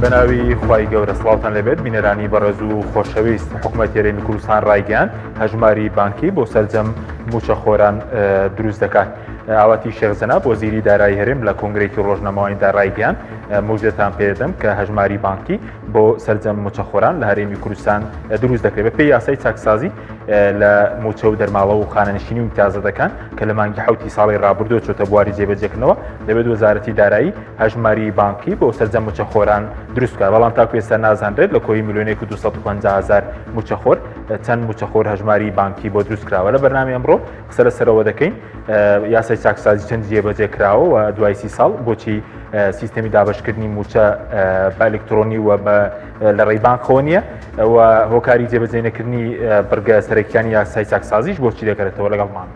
بەناوی خوای گەورە سڵاوتان لەبێت بینەرانی بەڕێز و خۆشەویست حکوومەت هێرێمی کوردستان ڕایگەیاند هەژماری بانکی بۆ سەرجەم موچەخۆران دروست دەکات. ئاواتی شێخ زەناب وەزیری دارایی هەرێم لە کۆنگرێکی ڕۆژنەماوەییدا ڕایگەیاند موژدەتان پێدەم کە هەژماری بانکی بۆ سەرجەم موچەخۆران لە هەرێمی کوردستان دروست دەکرێت بە پێی یاسای چاکسازی لە موچە و دەرماڵە و خانەنشینی و امتیازە دەکان کە لە مانگی حوتی ساڵی ڕابردووە چۆتە بواری جێبەجێکردنەوە دەبێت وەزارەتی دارایی هەژماری بانکی بۆ سەرجەم موچەخۆران دروستکە. بەڵام تاکو ئێستا نازانرێت لە کۆی میلیۆنێک و 250,000 موچەخۆر چەند موچەخۆر هەژماری بانکی بۆ دروست کراوە. لە بەرنامی ئەمڕۆ قسە لەسەرەوە دەکەین یاسای چاکسازی چەند جێبەجێ کراوە و دوای 30 ساڵ بۆچی سیستەمی دابەشکردنی موچە بە ئەلکترۆنی و لە ڕێی بانکەوە نییە و هۆکاری جێبەجێنەکردنی بەرگە سەرەکیانی یاسای چاکسازیش بۆچی دەکرێتەوە لەگەڵمان.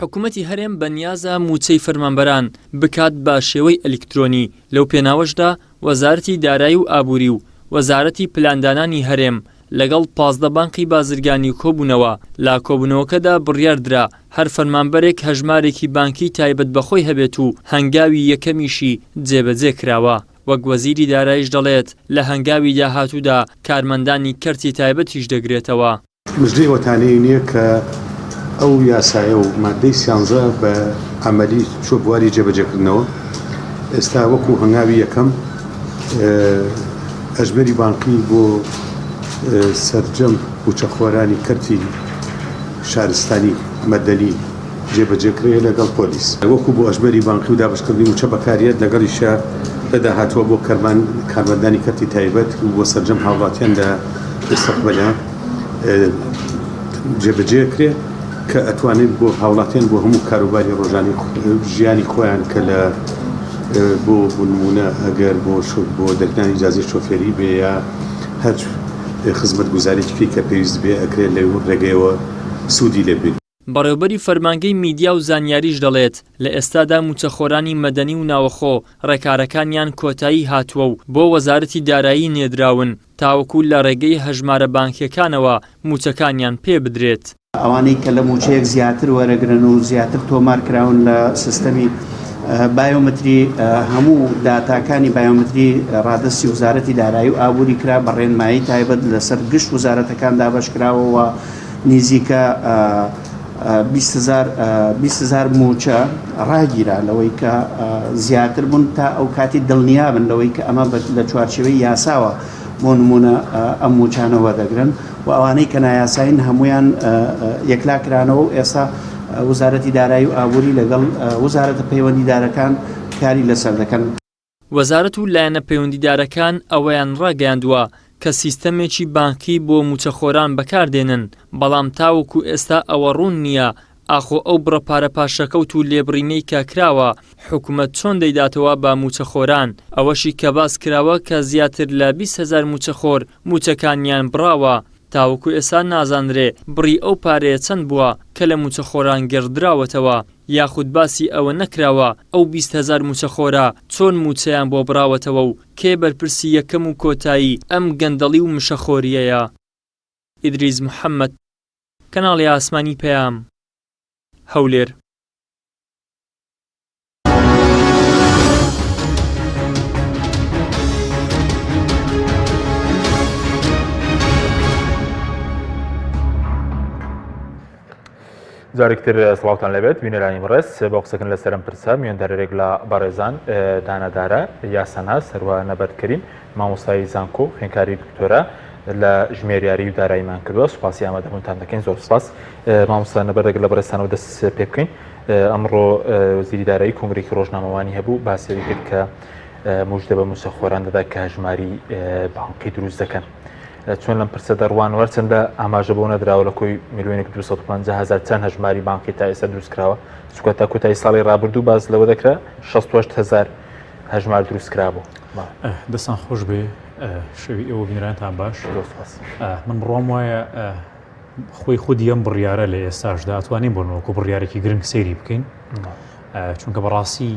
حکوومەتی هەرێم بەنیازە موچەی فەرمانبەران بکات بە شێوەی ئەلکترۆنی لەو پێناوەشدا وەزارەتی دارایی و ئابووری و وەزارەتی پلاندانانی هەرێم لەگەڵ 15 بانقی بازرگانی کۆبوونەوە لا کۆبوونەوەکەدا بڕیاردرا هەر فەرمانبەرێک هەژمارێکی بانکی تایبەت بەخۆی هەبێت و هەنگاوی یەکەمیشی جێبەجێ کراوە. وەک وەزیری داراییش دەڵێت لە هەنگاوی داهاتوودا کارمەندانی کەرتی تایبەتیش دەگرێتەوە. مژدەی وەتانەی نییە کە ئەو یاسایە و مادەی 13 بە ئەمەلی چۆ بواری جێبەجێکردنەوە ئێستا وەکو هەنگاوی یەکەم هەژمەری بانکی بۆ سەرجەم موچەخۆرانی کەرتی شارستانی مەدەنی جێبەجێکرێ لەگەڵ پۆلیس وەکو بۆ هەژمەری بانکی و دابەشکردنی موچە بەکاریەت لەگەڵی شار دەداهاتوە بۆ کارمەندانی کەرتی تایبەت و بۆ سەرجەم هاوڵاتیان لە مستەقبەلە جێبەجێکرێ کە ئەتوانێت بۆ هاوڵاتیان بۆ هەموو کاروباری ڕۆژانی ژیانی خۆیان کە لە بۆ نمونە ئەگەر بۆ دەرکانی ئیجازەی شۆفێری بێ یا هەر خزمەت گوزارێکی کە پێویست بێ ئەکرێت لە ڕێگەیەوە سوودی لێبێت. بەڕێوەبەری فەرمانگەی میدیا و زانیاریش دەڵێت لە ئێستادا موچەخۆرانی مەدەنی و ناوەخۆ ڕێکارەکانیان کۆتایی هاتووە و بۆ وەزارەتی دارایی نێدراون تاوەکو لە ڕێگەی هەژمارە بانکیەکانەوە موچەکانیان پێ بدرێت. ئەوانەی کە لە موچەیەک زیاتر وەرەگرن و زیاتر تۆمارکراون لە سیستەمی بایۆمەتری هەموو داتاکانی بایۆمەتری ڕادستی وزارەتی دارایی و ئابووری کرا بە ڕێنمایی تایبەت لەسەر گشت وزارەتەکان دابەشکراوەوە نزیکە 20,000 موچە ڕاگیرا لەوەی کە زیاتر بوون تا ئەو کاتی دڵنیابن لەوەی کە ئەمە لە چوارچێوەی یاساوە بۆ نمونە ئەم موچانە وەردەگرن و ئەوانەی کە نایاساین هەمویان یەکلاکرانەوە و ئێستا وزارەتی دارایی و ئابووری لەگەڵ وزارەتە پەیوەندیدارەکان کاری لەسەر دەکەن. وەزارەت و لایەنە پەیوەندیدارەکان ئەوەیان ڕاگەیاندووە کە سیستەمێکی بانکی بۆ موچەخۆران بەکاردێنن بەڵام تاوەکو ئێستا ئەوە ڕوون نییە ئاخۆ ئەو بڕەپارە پاشەکەوت و لێبڕینەی کە کراوە حکوومەت چۆن دەیداتەوە بە موچەخۆران ئەوەشی کە باس کراوە کە زیاتر لە 20,000 موچەخۆر موچەکانیان بڕاوە تاوەکو ئێستا نازانرێ بڕی ئەو پارەیە چەند بووە کە لە موچەخۆران گەڕدراوەتەوە یاخود باسی ئەوە نەکراوە ئەو 20,000 موچەخۆرە چۆن موچەیان بۆ بڕاوەتەوە و کێ بەرپرسی یەکەم و کۆتایی ئەم گەندەڵی و مشەخۆریەیە. ئیدریس محەممەد، کەناڵی ئاسمانی پەیام، هەولێر. جارێکتر سڵاوتان لەبێت بینەرانی بەڕێز بە قسەکەن لەسەرم پرسە میێندەرێک لە بەڕێزان دانەدارە یاسەناس هەروە نەبەردکەریم مامۆستایی زانکۆ خوێندکاری دکتۆرە لە ژمێریاری و داراییمان کردووە سوپاسی ئامادەبوونتان دەکەین زۆر سپاس. مامۆستا نەبەردێک لە بەڕێستانەوە دەست پێ بکەین. ئەمڕۆ وەزیری دارایی کۆنگرێکی ڕۆژنامەوانی هەبوو باسیەوەی کرد کە موژدە بە موچەخۆران دەدا کە هەژماری بانکی دروست دەکەن. چۆن لەم پرسە دەڕوانەوە چەندە ئاماژە بۆ نەدراوە لە کۆی میلیۆنێک 250,000 چەند هەژماری بانکی تا ئێستا دروست کراوە چونکە تا کۆتایی ساڵی ڕابردوو باز لەوە دەکرا 68,000 هەژمار دروست کرابوو. دەستان خۆش بێ شەوی ئێوە بینرانتان باش. من بڕوام وایە خۆی خودی ئەم بڕیارە لە ئێستاشدا ئەتوانین بۆنەوەکو بڕیارێکی گرنگ سەیری بکەین چونکە بەڕاستی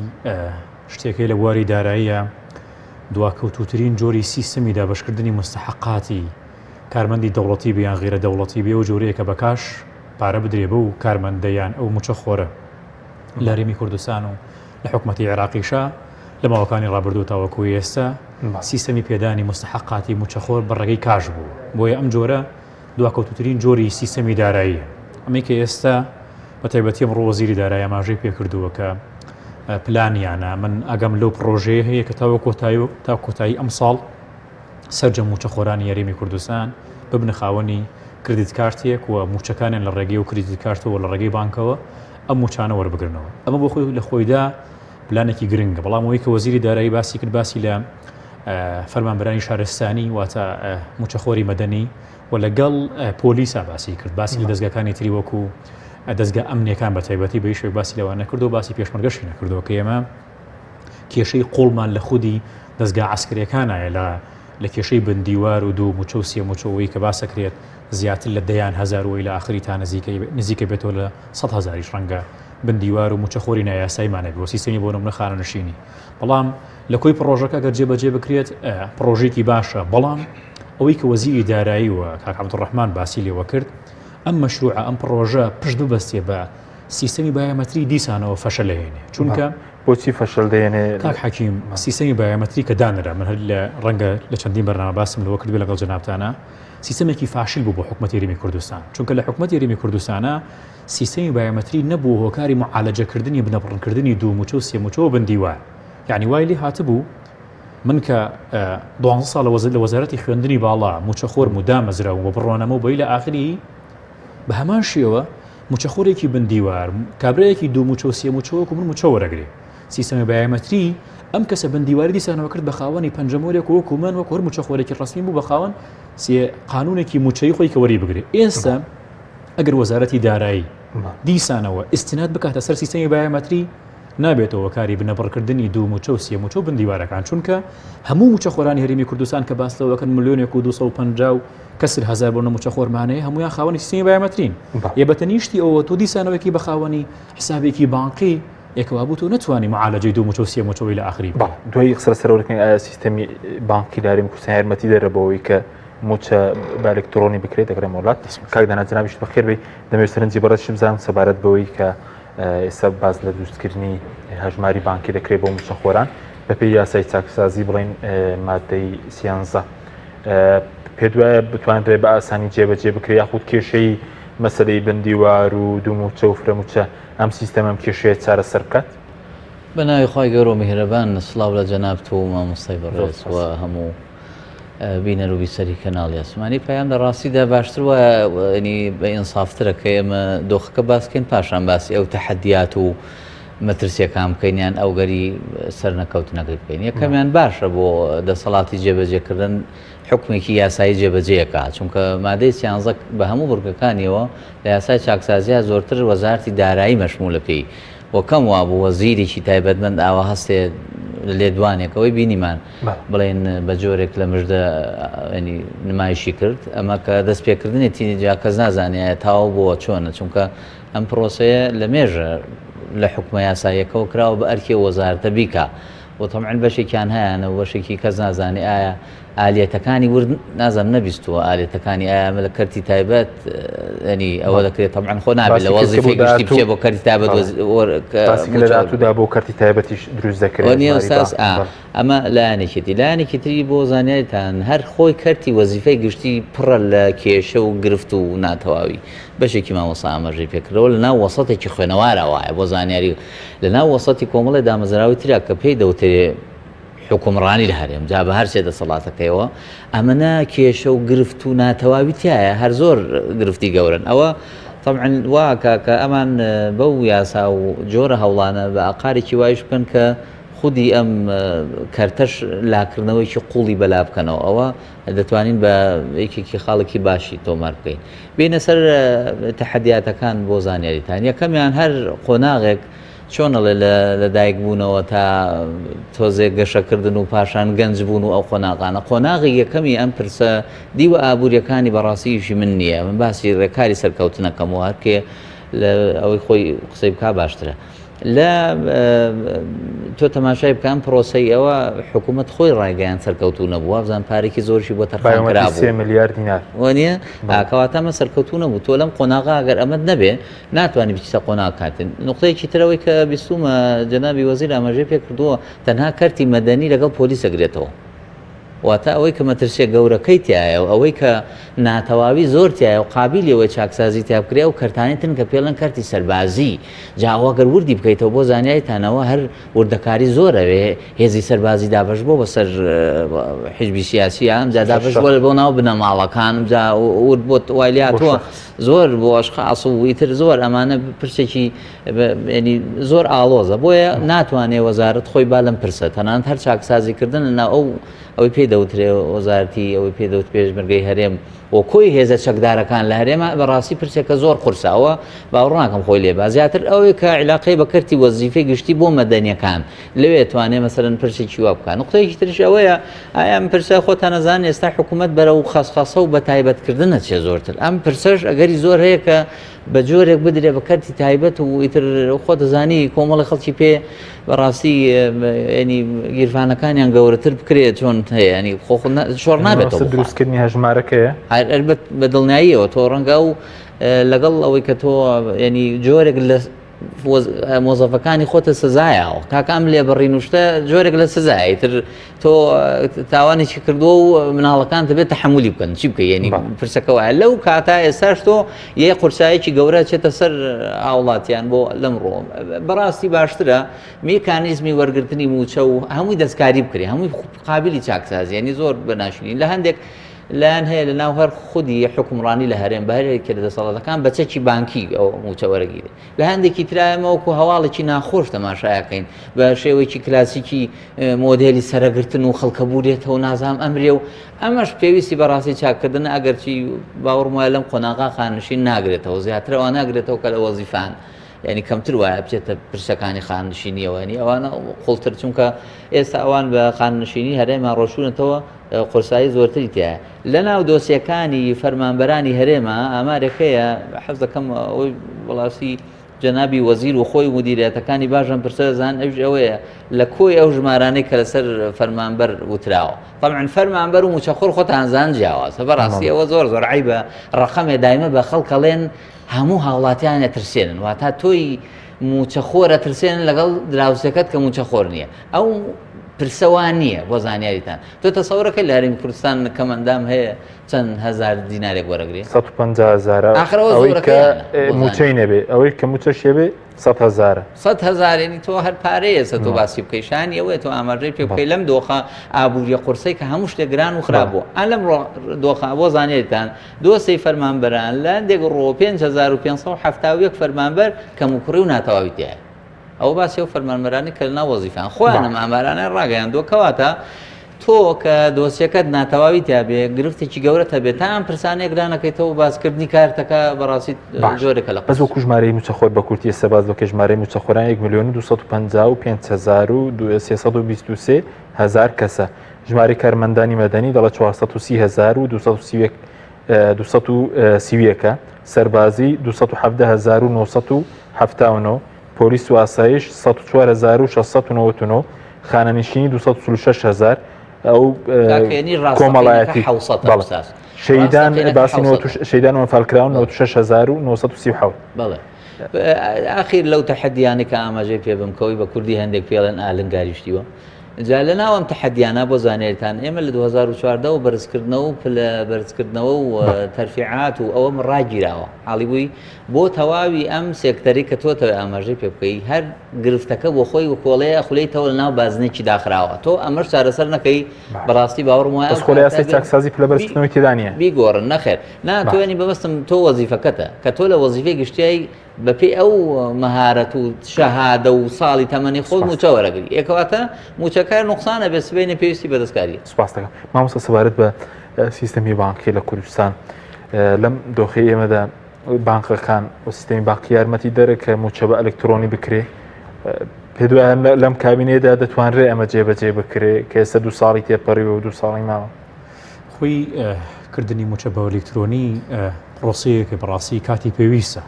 شتێکی لە بواری داراییە دواکەوتوترین جۆری سیستەمی دابەشکردنی مستحقاتی کارمەندی دەوڵەتی بیان غیرە دەوڵەتی بێ و جۆرەیە کە بەکاش پارە بدرێ بە و کارمەندەیان ئەو موچەخۆرە لە هەرێمی کوردستان و لە حکوومەتی عێراقیشا لە ماوەکانی ڕابردوو تاوەکو ئێستا سیستەمی پێدانی مستحقاتی موچەخۆر بەڕێگەی کاژ بوو بۆیە ئەم جۆرە دواکەوتوترین جۆری سیستەمی دارایی ئەمەی کە ئێستا بە تایبەتی ئەمڕۆ وەزیری دارایی ئاماژەی پێکردووە کە پلانیانە من ئەگەم لەو پرۆژەیە هەیە کە تا کۆتایی ئەم ساڵ سەرجەم موچەخۆرانی یاریمی کوردستان ببنە خاوەنی کردیت کارتێک و موچەکانیان لە ڕێگەی و کردیت کارتەوە لە ڕێگەی بانکەوە ئەم موچانە وەربگرنەوە ئەمە بۆ خۆی لە خۆیدا پلانێکی گرنگە بەڵام ئەوەی کە وەزیری دارایی باسی کرد باسی لە فەرمانبەرانی شارستانی واتە موچەخۆری مەدەنی و لەگەڵ پۆلیسا باسی کرد باسی لە دەستگاکانی تری وەکو دەستگا ئەمنیەکان بە تایبەتی بە شێک باسی لەوە نەکردو باسی پێشمەرگەشی نەکردەوە کە ئێمە کێشەی قوڵمان لە خودی دەستگا عسکرەکانایە لە کێشەی بندیوار و دوو موچە و سێ موچەوەی کە باسەکرێت زیاتر لە دەیان هەزارەوەی لە آخری تا نزیکە بێتەوە لە 100,000 ڕەنگە بندیوار و موچەخۆری نایاسایمانە بۆ سیستەمی بۆ نمونە خانەنشینی بەڵام لە کۆی پرۆژەکە گەر جێبەجێ بکرێت پرۆژێکی باشە بەڵام ئەوەی کە وەزیری دارایی و کاک عەبدوڕەحمان باسی لێوە کرد ئەم مەشروعە ئەم پرۆژە پشت ببەستێ بە سیستەمی بایۆمەتری دیسانەوە فەشەل دەهێنێ چونکە بۆچی فەشەل دێنێ کاک حەکیم سیستەمی بایۆمەتری کە دانرا من هەر لە ڕەنگە لە چەندین بەرنامە باسم لەوە کردوێ لەگەڵ جەنابتانە سیستەمێکی فاشل بوو بۆ حکوومەتی یاریمی کوردستان چونکە لە حکوومەتی یاریمی کوردستانە سیستەمی بایۆمەتری نەبوو هۆکاری معالەجەکردنی بنەبڕنکردنی دوو موچە و سێ موچە و بندیوار یعنی وای لێ هاتبوو من کە 12 ساڵ لە وەزارەتی خوێندنی باڵا موچەخۆر مدامەزراوم بۆ بڕۆنەمە و بۆی لە ئاخری بە هەمان شێوە موچەخۆرێکی بندیوار کابرایەکی دوو موچە و سێ موچەوەکو من موچە وەرەگرێ سیستەمی بایۆمەتری ئەم کەسە بندیواری دیسانەوە کرد بە خاوەنی پەنجەمۆرێک وەکو من وەکو هەر موچەخۆرێکی ڕسمی بوو بە خاوەن سێ قانونێکی موچەی خۆی کە وەری بگرێ ئێستا ئەگەر وەزارەتی دارایی دیسانەوە ئیستیناد بکاتە سەر سیستەمی بایۆمەتری نابێتەوە کاری بنەبڕکردنی دوو موچە و سێ موچە و بندیوارەکان چونکە هەموو موچەخۆرانی هەرێمی کوردستان کە باس لەوەکەن ملیۆنێک و 250 و کەسر هەزار بۆ موچەخۆرمانەیە هەمویان خاوەنی سیستەمی بایۆمەترین یە بەتەنیشتی ئەوە تۆ دیسانەوەکی بە خاوەنی حسابێکی بانقی یەکەوا بوو تۆ نتوانانی معالەجەی دوو موچە و سێ موچەوەی لە ئاخری دوای قسە سەرەوەکەین ئایا سیستەمی بانکی یاریمی کوردستان یارمەتی دەرەبەوەی کە موچە بە ئەلکترۆنی بکرێت دەگرێت وڵات کاک دانا جنابیش بەخێر بێ دەمەوێت سەرنجی بەڕەشم بزانم سەبارەت بەوەی کە ئێستا باز لە دروستکردنی هەژماری بانکی دەکرێت بۆ موچەخۆران بە پێی یاسای چاکسازی بڵێن مادەی 13 پێ وایە بتوانرێت بە ئاسانی جێبەجێ بکرێت یاخود کێشەی مەسەلەی بندیوار و دوو موچە و فرەموچە ئەم سیستەمەم کێشەیە چارەسەر بکات بە ناوی خی گەورە و میهرەبان سڵاو لە جەناب تۆ و مامۆستای بەڕێز و هەموو بینەر و بیسەری کەناڵی ئاسمانی پەیام لە ڕاستیدا باشتر وایە ینی بە ئینسافترە کە ئێمە دۆخەکە باسکەین پاشان باسی ئەو تەحەدیات و مەترسیەکان بکەینیان ئەو گەری سەر نەکەوتنەکەی بکەین یەکەمیان باشە بۆ دەسەڵاتی جێبەجێکردن حکمێکی یاسایی جێبەجێیەکە چونکە مادەی 13 بە هەموو بڕگەکانیەوە لە یاسای چاکسازیە زۆرتر وەزارەتی دارایی مەشمولەکەی وەکەم وا بوو وەزیرێکی تایبەتمەند ئاوا هەستێ لێدوانێکەوەی بینیمان بڵێن بە جۆرێک لە مژدە نمایشی کرد ئەمە کە دەست پێکردنێتی جا کەس نازانێ تاوا بۆ چۆنە چونکە ئەم پرۆسەیە لە مێژە لە حکومە یاساییەکەەوە کراوە بە ئەرکی وەزارەتە بیکە بۆ تەمعن بەشێکیان هەیەە بەشێکی کەس نازانێ ئایا ئالێتەکانی ورد نازم نەبیستووە ئالێتەکانی ئامە لە کەرتی تایبەت ینی ئەوە دەکرێت تەمعن خۆ نابێت لە وەزیفەی گشتی بچێ بۆ کەرتی تایبەت لەداتوودا بۆ کەرتی تایبەتیش دروست دەکرێت ئەمە لایەنێکی تری بۆ زانیاریتان هەر خۆی کەرتی وەزیفەی گشتی پڕە لە کێشە و گرفت و ناتەواوی بەشێکی مامۆستا ئاماژەی پێکردەوە لە ناو وەسەتێکی خوێنەوارە وایە بۆ زانیاری لە ناو وەسەتی کۆمەڵی دامەزراوی ترا کە پێی دەوترێ حکومڕانی لە هەرێم جا بە هەر سێ دەسەڵاتەکەیەوە ئەمەە کێشە و گرفت و ناتەواوی تایە هەر زۆر گرفتی گەورن ئەوە طبعا واکە کە ئەمان بەو یاسا و جۆرە هەوڵانە بە ئاقارێکی وایش بکەن کە خودی ئەم کەرتەش لاکردنەوەیکی قوڵی بەلا بکەنەوە ئەوە دەتوانین بە یەکێکی خاڵێکی باشی تۆمار بکەین بینە سەر تەحەدیاتەکان بۆ زانیاریتان یەکەمیان هەر قۆناغێک چۆنەڵێ لە دایک بوونەوە تا تۆزێک گەشەکردن و پاشان گەنج بوون و ئەو قۆناغانە قۆناغی یەکەمی ئەم پرسە دیوە ئابوووریەکانی بەڕاستیشی من نییە من باسی ڕێکاری سەرکەوتنەکەم و هەرکێ لە ئەوەی خۆی قسەی بکا باشترە لە تۆ تەماشای بکەم پرۆسەی ئەوە حکوومەت خۆی ڕایگەیان سەرکەوتو نەبووە بزان پارێکی زۆرشی بۆ تەرخانکرا 3 میلیارد دینار وانە کەواتەمە سەرکەوتو نەبوو تۆ لەم قۆناغا ئەگەر ئەمەد نەبێ ناتوانانی بچیتە قۆناغ کاتن نقطەیەکی ترەوەی کە بیستومە جەنابی وەزیر ئاماژەی پێ کردووە تەنها کەرتی مەدەنی لەگەڵ پۆلیس ئەگرێتەوە واتە ئەوەی کە مەترسیە گەورەکەی تایە و ئەوەی کە ناتەواوی زۆر تایە و قابلیەوەی چاکسازی تا بکرێ و کەرتانێتن کە پێڵەن کەرتی سەربازی جاواگەر وردی بکەیتەوە بۆ زانیایتانەوە هەر وردەکاری زۆرەوێ هێزی سەربازی دابش بۆ بەسەر حیزبی سیاسی ئەم جا دابش بۆ بۆ ناو بنەماڵەکان جا ورد بۆ وایلی هاتووە زۆر بۆ ئەشخاص و ئیتر زۆر ئەمانە پرسێکی زۆر ئاڵۆزە بۆیە ناتوانێت وەزارەت خۆی با لەم پرسە تەنانەت هەر چاکسازیکردن ناو ئەوەی پێ دەوترێ وەزارەتی ئەوەی پێ دەوت پێشمەرگەی هەرێم و کۆی هێزە چەکدارەکان لە هەرێمە بەڕاستی پرسێکە زۆر قورساوە باوەڕ ناکەم خۆی لێ زیاتر ئەوەی کە عیلاقەی بە کەرتی وەزیفەی گشتی بۆ مەدەنیەکان لەوێ توانێ مەسەرەن پرسێکی وا بکات نقطەیەکی ترش ئەوەیە ئایا ئەم پرسە خۆتان نەزان ئێستا حکوومەت بەرە و خەسخەسە و بە تایبەتکردنە چێ زۆرتر ئەم پرسەش ئەگەری زۆر هەیە کە بە جۆرێک بدرێ بە کەرتی تایبەت و ئیتر خۆ دەزانی کۆمەڵی خەڵکی پێ بەڕاستی ینی گیرفانەکانیان گەورەتر بکرێت چۆن هەیە ینی شۆڕ نابێتەوە دروستکردنی هەژمارەکەیە بە دڵنیاییەوە تۆ ڕەنگە و لەگەڵ ئەوەی کە تۆ ینی جۆرێک لە مۆزەفەکانی خۆتە سزایەوە کاکەم لێ بەڕین وشتە جۆرێک لە سزای تر تۆ تاوانێکی کردووە و مناڵەکان دەبێت تەحملی بکەن چی بکە ینی پرسەکەەوە لەو کاتا ئێستاش تۆ یە قورسایەکی گەورە چێتە سەر ئاوڵاتیان بۆ لەمڕۆ بەڕاستی باشترە میکانیزمی وەرگرتنی موچە و هەمووی دەستکاری بکرێ هەمووی قابلی چاکسازی ینی زۆر بەناشرین لە هەندێک لایەن هەیە لە ناو هەر خودی حکومڕانی لە هەرێم بەهرێکی لە دەسەڵاتەکان بە چەکی بانکی ئەو موچە وەرەگیرێ لە هەندێکی ترایەمەوەکو هەواڵێکی ناخۆش تەماشایەکەین بە شێوەیەکی کلاسیکی مۆدێلی سەرەگرتن و خەڵکەبوورێتەوە نازام ئەمرێ و ئەمەش پێویستی بەڕاستی چاکردن ئەگەرچی باوەڕم وایە لەم قۆناغا خانشین ناگرێتەوە زیاترەوە ناگرێتەوە کە لە وەزیفان ینی کەمتر وایە بچێتە پرسەکانی خانشینیەوەنی ئەوانە قوڵتر چونکە ئێستا ئەوان بە خانشینی هەرێما ڕۆشونەتەوە قورسایی زۆرتری تایە لە ناو دۆسیەکانی فەرمانبەرانی هەرێمە ئامارێکەیە حەز دەکەم ئەوەی وڵاتی جەنابی وەزیر و خۆی مدیریەتەکانی باشم پرسەزان ئەوش ئەوەیە لە کۆی ئەو ژمارانەی کە لەسەر فەرمانبەر وتراوە طبعاً فەرمانبەر و موچەخۆر خۆتانزان جیاوازە بەڕاستی ئەوە زۆر عیبە ڕەقەمێ دایمە بە خەڵکەڵێن هەموو هاوڵاتیان ئەترسێنن واتە تۆی موچەخۆرە ترسێنن لەگەڵ دراوسەکەت کە موچەخۆر نییە ئەو پرسەوان نییە بۆ زانیاریتان تۆ تەسەورەکەی لە هەرێمی کوردستان کەمەندام هەیە چەند هەزار دینارێک وەرەگرێت 150,000 ئەوەی کە موچەی نەبێ ئەوەی کە موچە شێبێ 100,000 100,000 ینی تۆ هەر پارەیە تۆ باسی بکەیشانی ئەوەیە تۆ ئاماژەی پێ بکەی لەم دۆخە ئابوووریە قورسەی کە هەموو شتێک گران و خراپ بوو ئەن لەم دۆخە بۆ زانیاریتان دۆسەی فەرمانبەران لە هەندێک ڕۆ 5571 فەرمانبەر کەم و کوڕی و ناتەواوی تایە ئەو باسی و فەرمانبەرانی کە لەناو وەزیفان خۆیانم ئامارانە ڕاگەیاندووە کەواتە تۆ کە دۆسیەکەت ناتەواوی تابێ گرفتێکی گەورەتە بێت تا ئەم پرسانەیە گرانەکەیتەوە باسکردنی کارتەکە بەڕاستی جۆرێکە لە بەس وەکو ژمارەی موچەخۆر بە کورتی ئێستا باز بکە ژمارەی موچەخۆران 1,255,333 کەسە ژمارەی کارمەندانی مەدەنی دەڵێت 430,230 سەربازی 217,979 پۆلیس و ئاسایش 104,699 خانەنشینی 246,000 ئەو کۆمەڵایەتی شەیدان باسی شەیدان وەفالکراون 96,937 بەڵێ ئاخیر لەو تەحەدیانە کە ئاماژەی پێ بمکەوی بە کوردی هەندێک پێڵێن ئالنگاریشتیوە جا لە ناوەم تەحەدیانە بۆ زانێتان ئێمە لە 2014 و بەرزکردنەوە و بەرزکردنەوە و تەرفیعات و ئەوەم ڕاگیراوە حاڵی بووی بۆ تەواوی ئەم سێکتەری کە تۆتەوە ئاماژەی پێ بکەی هەر گرفتەکە بۆ خۆی و کۆڵەیە خولەیتەوە لە ناو بازنێکی داخراوە تۆ ئەمەش چارەسەر نەکەی بەڕاستی باوەڕم وایە خۆلیاسی چاکسازی پلە بەرزکردنەوەی تێدانە بیگۆڕن نەخێر ناتوانانی بەبستم تۆ وەزیفەکەتە کە تۆ لە وەزیفەی گشتیایی بەپێی ئەو مەهارەت و شەهادە و ساڵی تەمەنی خۆت موچە وەرەگری یەکەواتە موچەکار نوقسانە بێ سبەینە پێویستی بەدەستکاری سوپاس دەکەم مامۆستا سەبارەت بە سیستەمی بانکی لە کوردستان لەم دۆخی ئێمەدا بانکەکان و سیستەمی بانکی یارمەتی دەرە کە موچە بە ئەلکترۆنی بکرێ پێ دوایە لەم کابینێدا دەتوانرێ ئەمە جێبەجێ بکرێ کە ئێستا 2 ساڵی تێپەڕیوە و 2 ساڵی ماوە خۆی کردنی موچە بە ئەلکترۆنی ڕۆسەیەکە بەڕاستی کاتی پێویستە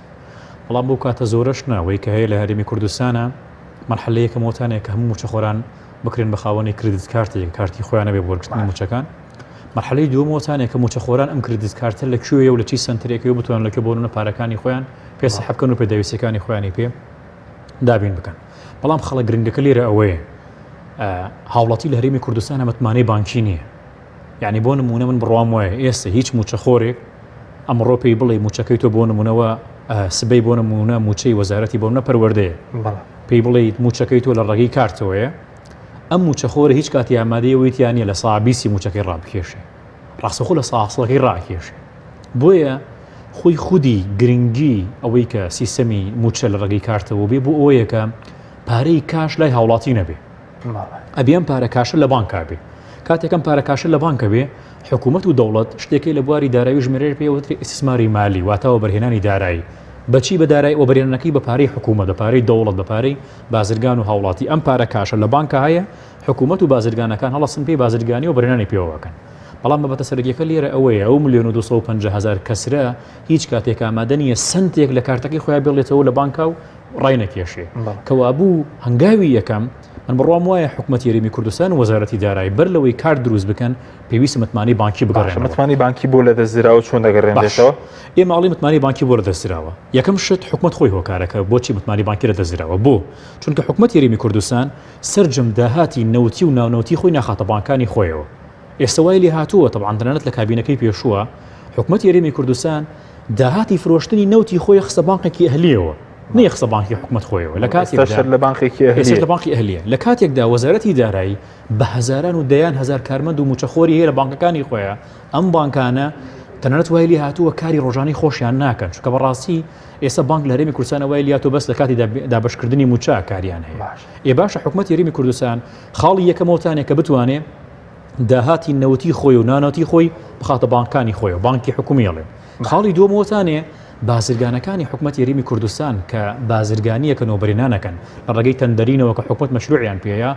بەڵام بۆ کاتە زۆرەش ناوەی کە هەیە لە هەرێمی کوردستانە مەرحەلەیەکە مۆتانەیە کە هەموو موچەخۆران بکرێن بە خاوەنی کردیت کارتێک کارتی خۆیان نەبێ بۆ وەرگرتنی موچەکان. مەرحەلەی دووەمەوەتانێک کە موچەخۆران ئەم کردیت کارتە لە کوێیە و لە چی سنتەرێکەوە بتوانن لەکە بۆنە پارەکانی خۆیان پێسەحب بکەن و پێداویستەکانی خۆیانی پێ دابین بکەن. بەڵام خەڵک گرنگەکە لێرە ئەوەیە هاوڵاتی لە هەرێمی کوردستانە متمانەی بانکی نییە. یعنی بۆ نمونە من بڕوام وایە ئێستا هیچ موچەخۆرێک ئەمڕۆ پێی بڵێ موچەکەی تۆ بۆ نمونەوە سبەی بۆ نمونە موچەی وەزارەتی بۆ نە پەروەردەیە پێی بڵێ موچەکەی تۆ لە ڕێگەی کارتەوەیە ئەم موچەخۆرە هیچ کاتی ئامادەیەوەیتیانە لە ساعبیسی موچەکەی ڕابکێشێ ڕاستەخۆ لە ساعسڵەکەی ڕاکێشێ. بۆیە خۆی خودی گرنگی ئەوەی کە سیستەمی موچە لە ڕێگەی کارتەوە بێ بۆ ئەوەیە کە پارەی کاش لای هاوڵاتی نەبێ ئەبیان پارە کاشە لە بانکا بێ. کاتێکم پارە کاشە لە بانکە بێ حکوومەت و دەوڵەت شتێکی لە بواری دارایی ژمێرەیە پێوتری ئیسtismاری مالی واتاوە بەرهێنانی دارایی بەچی بە دارایی وەبەرهێنانەکەی بە پارەی حکوومەت بە پارەی دەوڵەت بە پارەی بازرگان و هاوڵاتی. ئەم پارە کاشە لە بانکە هەیە حکوومەت و بازرگانەکان هەڵەسن پێی بازرگانی و بەرهێنانی پێوەکەن. بەڵام بەبەتە سەرگیەکە لێرە ئەوەیە ئەو 1,250,000 کەسرە هیچ کاتێک ئامادەنیە سنتێک لە کارتەکەی خۆیان بێڵێتەوە لە بانکا و ڕاینەکێشێ کەوا بوو هەنگاوی یەکەم من بڕوام وایە حکوومەت یاریمی کوردستان و وەزارەتی دارایی بەر لەوەی کار دروست بکەن پێویستە متمانی بانکی بگەڕێن. متمانی بانکی بۆ لە دەستراوە چۆن دەگەڕێنێتەوە؟ ئێماڵی متمانی بانکی بۆ لە دەستراوە. یەکەم شت حکوومەت خۆی هۆکارەکە بۆچی متمانی بانکی لە دەستراوە بۆ چونکە حکوومەت یاریمی کوردستان سەرجەم داهاتی نەوتی و ناونەوتی خۆی ناخاتە بانکانی خۆیەوە. ئێستا وای لێ هاتووە طبعاً تەنانەت لە کابینەکەی پێشووە حکوومەت یاریمی کوردستان داهاتی فرۆشتنی نەوتی خۆی خستە بانکێکی ئەهلیەوە نەیەخستە بانکی حکوومەت خۆیەوە لە کاتێکدا لە بانکی ئەهلیە لە کاتێکدا وەزارەتی دارایی بە هەزاران و دەیان هەزار کارمەند و موچەخۆری هەیە لە بانکەکانی خۆیان ئەم بانکانە تەنانەت وای لێ هاتووە کاری ڕۆژانی خۆشیان ناکەن چونکە بەڕاستی ئێستا بانک لە هەرێمی کوردستان وای لێ هاتووە بەس لە کاتی دابەشکردنی موچە کاریان هەیە. باشە حکوومەت یاریمی کوردستان خاڵی یەکەمەوەتانێک کە بتوانێت داهاتی نەوتی خۆی و نانەوتی خۆی بخاتە بانکانی خۆی و بانکی حکومیڵێ. خاڵی دووەمەوەتانێ بازرگانەکانی حکوومەت یاریمی کوردستان کە بازرگانیەکەن و بەرهێنانەکەن لە ڕێگەی تەندەرینەوە کە حکوومەت مەشروعیان پێەیە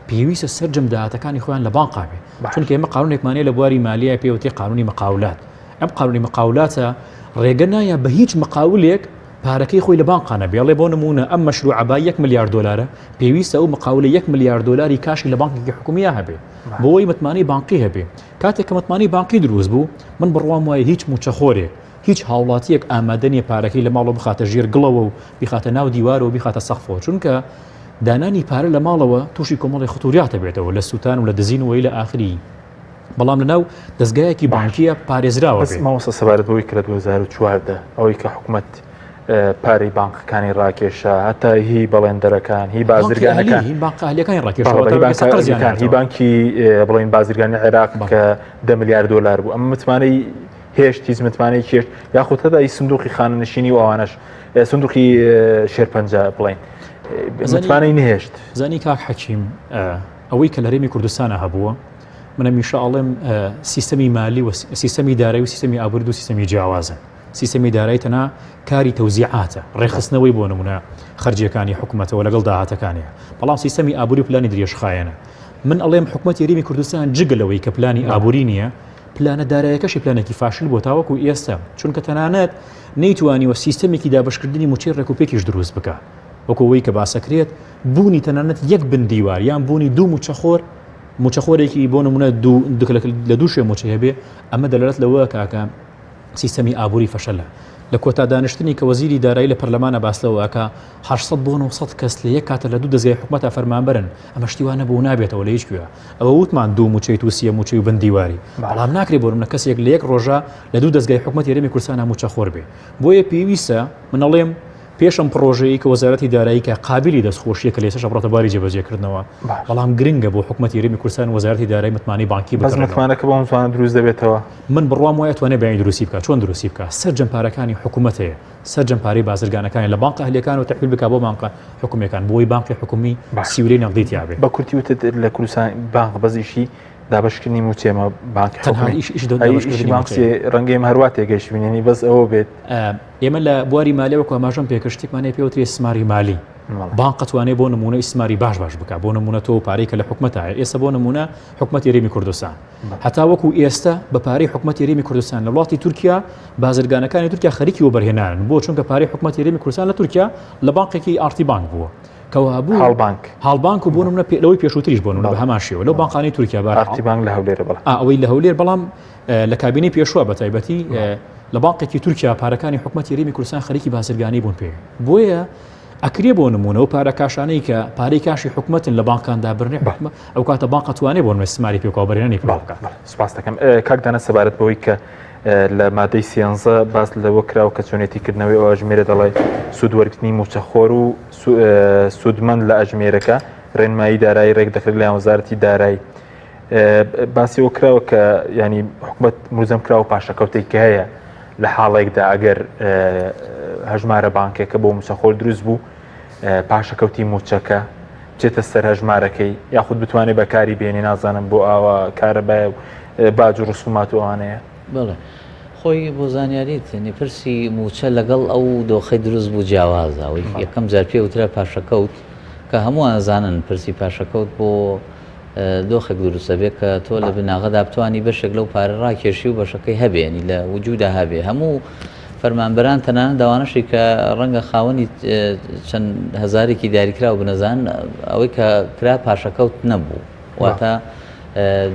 پێویستە سەرجەم داهاتەکانی خۆیان لە بانقا بێ چونکە ئێمە قانونێکمانەیە لە بواری مالیە پێوتێ قانونی مقاولات. ئەم قانونی مقاولاتە ڕێگە نایە بە هیچ مقاولێک پارەکەی خۆی لە بانقانە بێڵێ بۆ نمونە ئەم مەشروع با 1 ملیار دلارە پێویستە ئەو مقاولە 1 ملیار دلاری کاشی لە بانکێکی حکومیە هەبێ بۆی متمانی بانقی هەبێ. کاتێک کە متمانی بانقی دروست بوو من بڕوام وایە هیچ موچەخۆرێک هیچ هاوڵاتیەک ئامادەنیە پارەکەی لە ماڵەوە بخاتە ژێر گڵەوە و بخاتە ناو دیوارەوە بخاتە سەقفەوە چونکە دانانی پارە لە ماڵەوە تووشی کۆمەڵی خطوریاتە بێتەوە لە سووتان و لە دزینەوەی لە ئاخری. بەڵام لەناو دەستگایەکی بانکیە پارێزراوە مامۆستا سەبارەت بەوەی کرد 2014 ئەوەی کە حکوومەت پارەی بانکەکانی ڕاکێشە هەتا هی بەڵێندەرەکان هی بازرگانەکان هی بانکەکانی ڕاکێشەوە هی بانکی بڵین بازرگانی عێراق کە 10 ملیار دلار بوو ئەمە متمانەی هێشتی متمانەی کێشت یاخود هەدای سندوقی خانەنشینی و ئەوانەش سندوقی شێرپەنجە بڵین متمانەی نهێشت. زانی کاک حەکیم ئەوەی کە لە هەرێمی کوردستانە هەبووە منە میشاڵێم سیستەمی مالی و سیستەمی دارایی و سیستەمی ئابووری و سیستەمی جیاوازە. سیستەمی دارایی تەنها کاری تەوزیعاتە ڕێخستنەوەی بۆ نمونە خەرجیەکانی حکوومەتەوە لەگەڵ داهاتەکانیە بەڵام سیستەمی ئابووری پلانی درێژخایەنە. من ئەڵێم حکوومەت یاریمی کوردستان جگەلەوەی کە پلانی ئابووری نییە پلانە دارایەکەشی پلانێکی فاشل بۆ تاوەکو ئێستا چونکە تەنانەت نەیتوانیوە سیستەمێکی دابشکردنی موچەی ڕێکوپێکیش دروست بکە وەکەوەی کە باسەکرێت بوونی تەنانەت 1 بندیوار یان بوونی 2 موچەخۆرێکی بۆ نمونە لە دوو شوێ موچە هەبێ ئەمە دەلالەت لەوە کاکە سیستەمی ئابووری فەشەلە. لە کۆتا دانیشتنی کە وەزیری دارایی لە پەرلەمانە باسلەوەکە 800 بۆ 900 کەس لە یەک کاتە لە دوو دەستگای حکوومەتە فەرمانبەرن ئەمە شتیوانە بۆ نابێتەوە لە هیچ کوێ ئەوە وتمان 2 موچەی تووسە موچەی و بندیواری بەڵام ناکرێت بۆ منە کەسێک لە یەک ڕۆژە لە دوو دەستگای حکوومەت یاریمی کوردستان موچەخۆر بێ. بۆیە پێویستە منەڵێم پێشم پرۆژەیە کە وەزارەتی دارایی کە قابلی دەستخۆشیە کە لێسەش ڕۆتە باری جێبەجێکردنەوە بەڵام گرنگە بۆ حکوومەت یاریمی کوردستان وەزارەتی دارایی متمانی بانکی بەس متمانەکە بۆ متمانە دروست دەبێتەوە. من بڕوام وایە توانێت بیانی دروستی بکات چۆن دروستی بکات سەرجەم پارەکانی حکوومەت هەیە سەرجەم پارەی بازرگانەکانی لە بانکە ئەهلیەکان و تەحویل بکات بۆ بانکە حکوومیەکان بۆی بانکی حکومی سیورەی نەقدی تیابێ. بە کورتی وتت لە کوردستان بانک بەزیشی دابشکردنی موچێمە بانک ڕەنگەی هەروە تێگەیشتبینێنی بەس ئەوە بێت. ئێمە لە بواری مالیەوە ئاماژەم پێکردێکمانەیە پێوتری سماری مالی بانق توانێت بۆ نمونە ئیسماری باش بک بۆ نمونە تۆ پارەی کە لە حکومەتە ئێستا بۆ نمونە حکومەت یاریمی کوردستان هەتا وەکو ئێستا بە پارەی حکومەت یاریمی کوردستان لە وڵاتی تورکیا بازرگانەکانی تورکیا خەریکی و بەرهێنان بۆ چونکە پارەی حکومەت یاریمی کوردستان لە تورکیا لە بانقێکی ئارتی بانک بووە کەوا بوو هاڵبانک و بۆ نمونە لەوەی پێشووتریش بۆ نمونە بە هەمان شێوە لەو بانقانی تورکیا ئارتی بانک لە هەولێرە ئەوەی لە هەولێر بەڵام لە کابینەی پێشوە بە تایبەتی لە بانقێکی تورکیا پارەکانی حکومەت یاریمی کوردستان خەریکی بازرگانی بوون پێ بۆیە ئەکرێ بۆ نمونە و پارە کاشانەی کە پارەی کاشی حکومەتن لە بانکاندا برنێ ئەو کاتە بانق توانێت بۆ نوێستماری پێکاوبەرێنانی بڵاوکە سپاس دەکەم کاک دانە سەبارەت بەوەی کە لە مادەی سیانزە باس لەوە کراوە کە چۆنێتیکردنەوەی ئەو ئەژمێرە دەڵێ سوودوەرگرتنی موچەخۆر و سوودمەند لە ئەژمێرەکە ڕێنمایی دارایی ڕێک دەکرد لە وەزارەتی دارایی باسی ئەو کراوە کە ینی حکومەت مروزەم کراوە پاشەکەوتێک کە هەیە لە حاڵێکدا ئەگەر هەژمارە بانکێکە بۆ موچەخۆر دروست بوو پاشەکەوتی موچەکە بچێتە سەر هەژمارەکەی یاخود بتوانێت بەکاری بێنی نازانم بۆ ئاوا کارەبای باج و ڕسومات وانەیە بڵێ خۆی بۆ زانیاریت پرسی موچە لەگەڵ ئەو دۆخەی دروست بوو جیاوازە ئەوەی یەکەم جار پێ وترە پاشەکەوت کە هەموو ئازانن پرسی پاشەکەوت بۆ دۆخێک دروستە بێت کە تۆ لە بناغەدا بتوانی بەشێک لەو پارە ڕاکێشی و بەشەکەی هەبێنی لە وجودا هەبێ هەموو فەرمانبەران تەنانەت داوانەشی کە ڕەنگە خاوەنی چەند هەزارێکی دیاریکرا و بنەزان ئەوەی کە کرا پاشەکەوت نەبوو واتە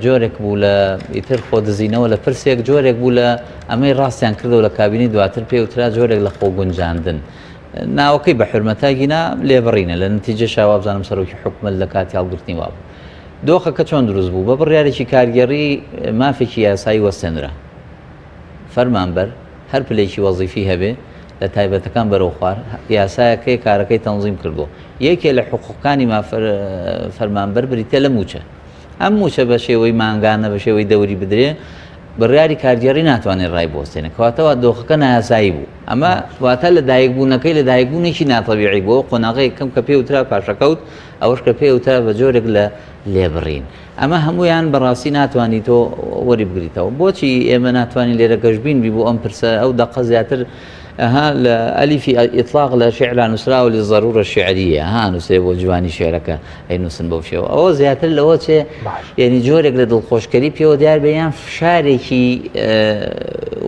جۆرێک بوو لە ئیتر خۆ دزینەوە لە پرسێک جۆرێک بوو لە ئەمەی ڕاستیان کردەوە لە کابینی دواتر پێوترا جۆرێک لە خۆ گونجاندن ناوەکەی بە حرمەتاگینا لێبڕینە لە نتیجە شاوا بزانم سەرۆکی حکومەت لە کاتی هەڵگرتنی وابوو دۆخەکە چۆن دروست بوو بە بڕیارێکی کارگەڕی مافێکی یاسایی وەستێنرا فەرمانبەر هەر پلێکی وەزیفی هەبێ لە تایبەتەکان بەرەو خوار یاسایەکەی کارەکەی تەنظیم کردو یەکێ لە حقوقانی فەرمانبەر بریتە لە موچە ئەم موچە بە شێوەی مانگانە بە شێوەی دەوری بدرێ بڕیاری کارگەڕی ناتوانێت ڕای بۆستێنێ کەواتەوە دۆخەکە نایاسایی بوو ئەمە واتە لە دایکبوونەکەی لە دایکبوونێکی ناتەبیعی بۆ قۆناغی یەکەم کە پێوترا پاشەکەوت ئەوەش کە پێوترا بە جۆرێک لە لێبڕین ئەمە هەمویان بەڕاستی ناتوانانی تۆ وەری بگریتەوە بۆچی ئێمە ناتوانین لێرە گەشتبین بی بۆ ئەم پرسە ئەو دەقە زیاتر لە ئەلیفی ئیطلاق لە شعرا نووسراوە لضرورة شعریە نووسێ بۆ جوانی شێعرەکە ئەینووسن بەو شێوە ئەوە زیاتر لەوە چێ یعنی جۆرێک لە دڵخۆشکەری پێوە دیار بێیان فشارێکی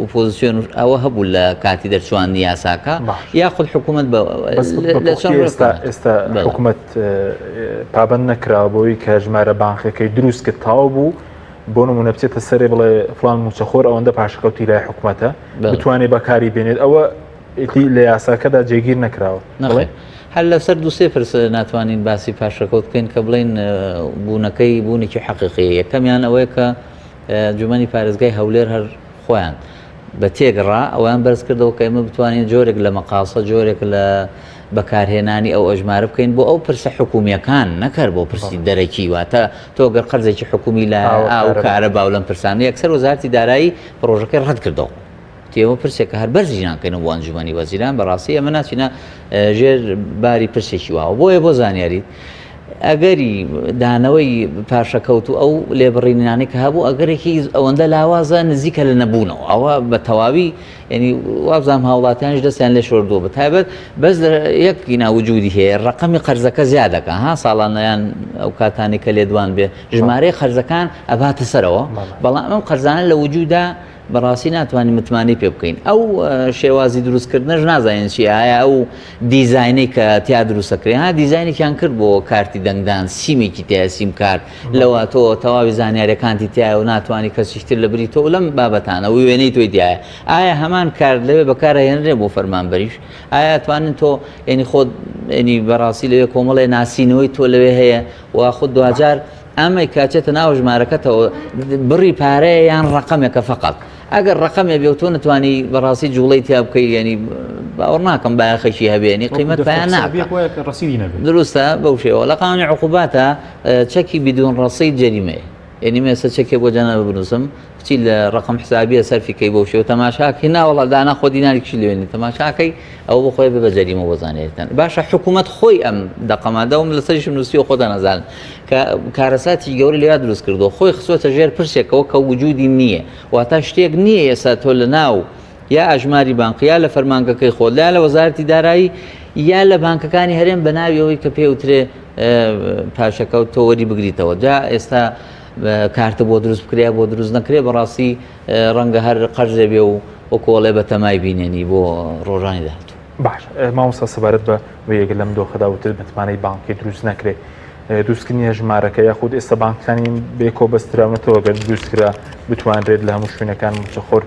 ئۆپۆزیسیۆن ئەوە هەبوو لە کاتی دەرچوانی یاساکە یاخود حکوومەت ئێستا حکوومەت پابەند نەکراوە بۆی کە ژمارە بانکەکەی دروست کرد تاو بوو بۆ نمونە بچێتە سەرێ بڵێ فلان موچەخۆر ئەوەندە پاشەکەوتی لای حکوومەتە بتوانێت بەکاری بێنێت ئەوە لە یاساکەدا جێگیر نەکراوە هەر لەسەر دووسێ پرسە ناتوانین باسی پاشەکەوت بکەین کە بڵین بوونەکەی بوونێکی حەقیقی یەکەمیان ئەوەیە کە جومەنی پارێزگای هەولێر هەر خۆیان بە تێگەڕا ئەویان بەرز کردەوە کە ئێمە بتوانین جۆرێک لە مەقاسە جۆرێک لە بەکارهێنانی ئەو ئەژمارە بکەین بۆ ئەو پرسە حکومیەکان نەکرد بۆ پرسی دەرەکی واتە تۆ گەر قەرزێکی حکومی لە ئاو کارە باو لەم پرسانە یەکسەر وەزارەتی دارایی پرۆژەکەی ڕەت کردەوە تێوە پرسێکە هەر بەرزی ناکەین بۆ ئەنجومەنی وەزیران بەڕاستی ئەمە ناچینە ژێر باری پرسێکی واوە بۆیە بۆ زانیاریت ئەگەری دانەوەی پاشەکەوت و ئەو لێبڕینانی کە هەبوو ئەگەرێکی ئەوەندە لاوازە نزیکە لە نەبوونەوە ئەوە بە تەواوی ینی وابزانام هاوڵاتیانش دەستیان لێ شۆردووە بە تایبەت بەس یەکی ناوجودی هەیە ڕقەمی قەرزەکە زیادەکە ساڵانەیان ئەو کاتانی کە لێدوان بێ ژمارەی خەرزەکان ئەباتە سەرەوە بەڵام ئەم قەرزانە لە وجودا بەڕاستی ناتوانین متمانی پێ بکەین ئەو شێوازی دروستکردنەش نازانین چی ئایا ئەو دیزاینەی کە تیا دروستەکرێن دیزاینێکیان کرد بۆ کارتی دەنگدان سیمێکی تیا سیم کارت لەوە تۆ تەواوی زانیاریەکانتی تایە و ناتوانانی کەسیشتر لە بری تۆ لەم بابەتانە و وێنەی تۆی دیایە ئایا هەمان کار لەوێ بەکارهێنرێ بۆ فەرمانبەریش ئایا توانن تۆ ینی خۆت ینی بەڕاستی لەوێ کۆمەڵێ ناسینەوەی تۆ لەوێ هەیە و خۆت دوجار ئەمەی کاچێتە ناو ژمارەکەتەوە بڕی پارەیە یان ڕقەمێکە فقط ئەگەر ڕقەمێ بێ تۆ نتوانی بەڕاستی جوڵەی تیا بکەی ینی باوەڕ ناکەم بایەخەشی هەبێنی قیمەت پایان ناکە دروستە بەو شێوە لە قانونی عقوباتە چەکی بدون ڕەسیید جەریمەیە ینی مێستا چەکێ بۆ جەنابە بنووسم بچی لە ڕقم حسابیە سەرفیکەی بەو شێوە تەماشاکەی ناوەڵا دانا خۆ دینارێکی لێنی تەماشاکەی ئەو بۆ خۆی ببە جەریمە بۆ زانێتەن باشە حکوومەت خۆی ئەم دەقەمادەوم لەسەریشم نووسی و خۆدا نەزان کە کارەساتی گەوری لێیا دروست کردو خۆی خسۆتە ژێر پرسێکەوە کە وجودی نییە واتە شتێک نییە ئێستا تۆ لە ناو یا ئەژماری بانقیا لە فەرمانگەکەی خۆ لا لە وەزارەتی دارایی یا لە بانکەکانی هەرێم بە ناویەوەی کە پێوترێ پاشەکەوت تۆ وەری بگریتەوە جا ئێستا کارتە بۆ دروست بکرێ بۆ دروست نەکرێ بەڕاستی ڕەنگە هەر قەرز دەبێ و وەکۆڵێ بە تەمای بینێنی بۆ ڕۆژانی داهاتوو. باش مامۆستا سەبارەت بە یەکە لەم دۆخەدا وتر متمانەی بانکی دروست نەکرێ دروستکردنیە ژمارەکە یاخود ئێستا بانکەکانی بێکۆ بەستراونەتەوە گەر دروستکرا بتوانرێت لە هەموو شوێنەکان موچەخۆر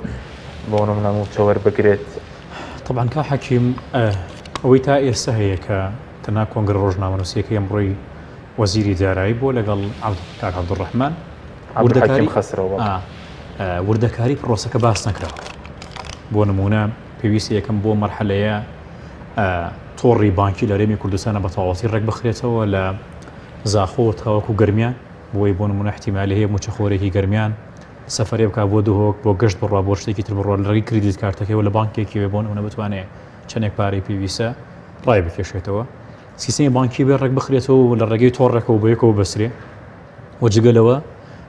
بۆ نمونە موچە وەربگرێت. طبعا کا حەکیم ئەوەی تا ئێستا هەیە کە تەنها کۆنگرە ڕۆژنامەنووسیەکەی ئەمڕۆی وەزیری دارایی بۆ لەگەڵ کاک عەبدوڕەحمان وردەکاری پرۆسەکە باس نەکراوە. بۆ نمونە پێویستی یەکەم بۆ مەرحەلەیە تۆڕی بانکی لە هەرێمی کوردستانە بە تەواوەتی ڕێک بخرێتەوە لە زاخۆ تاوەکو گەرمیان بۆی بۆ نمونە احتیمالی هەیە موچەخۆرێکی گەرمیان سەفەرێ بکا بۆ دوهۆک بۆ گەشت بڕوا بۆ شتێکی تر بڕۆ لە ڕێگەی کریدیت کارتەکەیەوە لە بانکێکی بۆ نمونە بتوانێت چەندێک پارەی پێویستە ڕای بکێشێتەوە سیستەمی بانکی بێ ڕێک بخرێتەوە لە ڕێگەی تۆڕێکەوە بە یەکەوە بەسرێ و جگەلەوە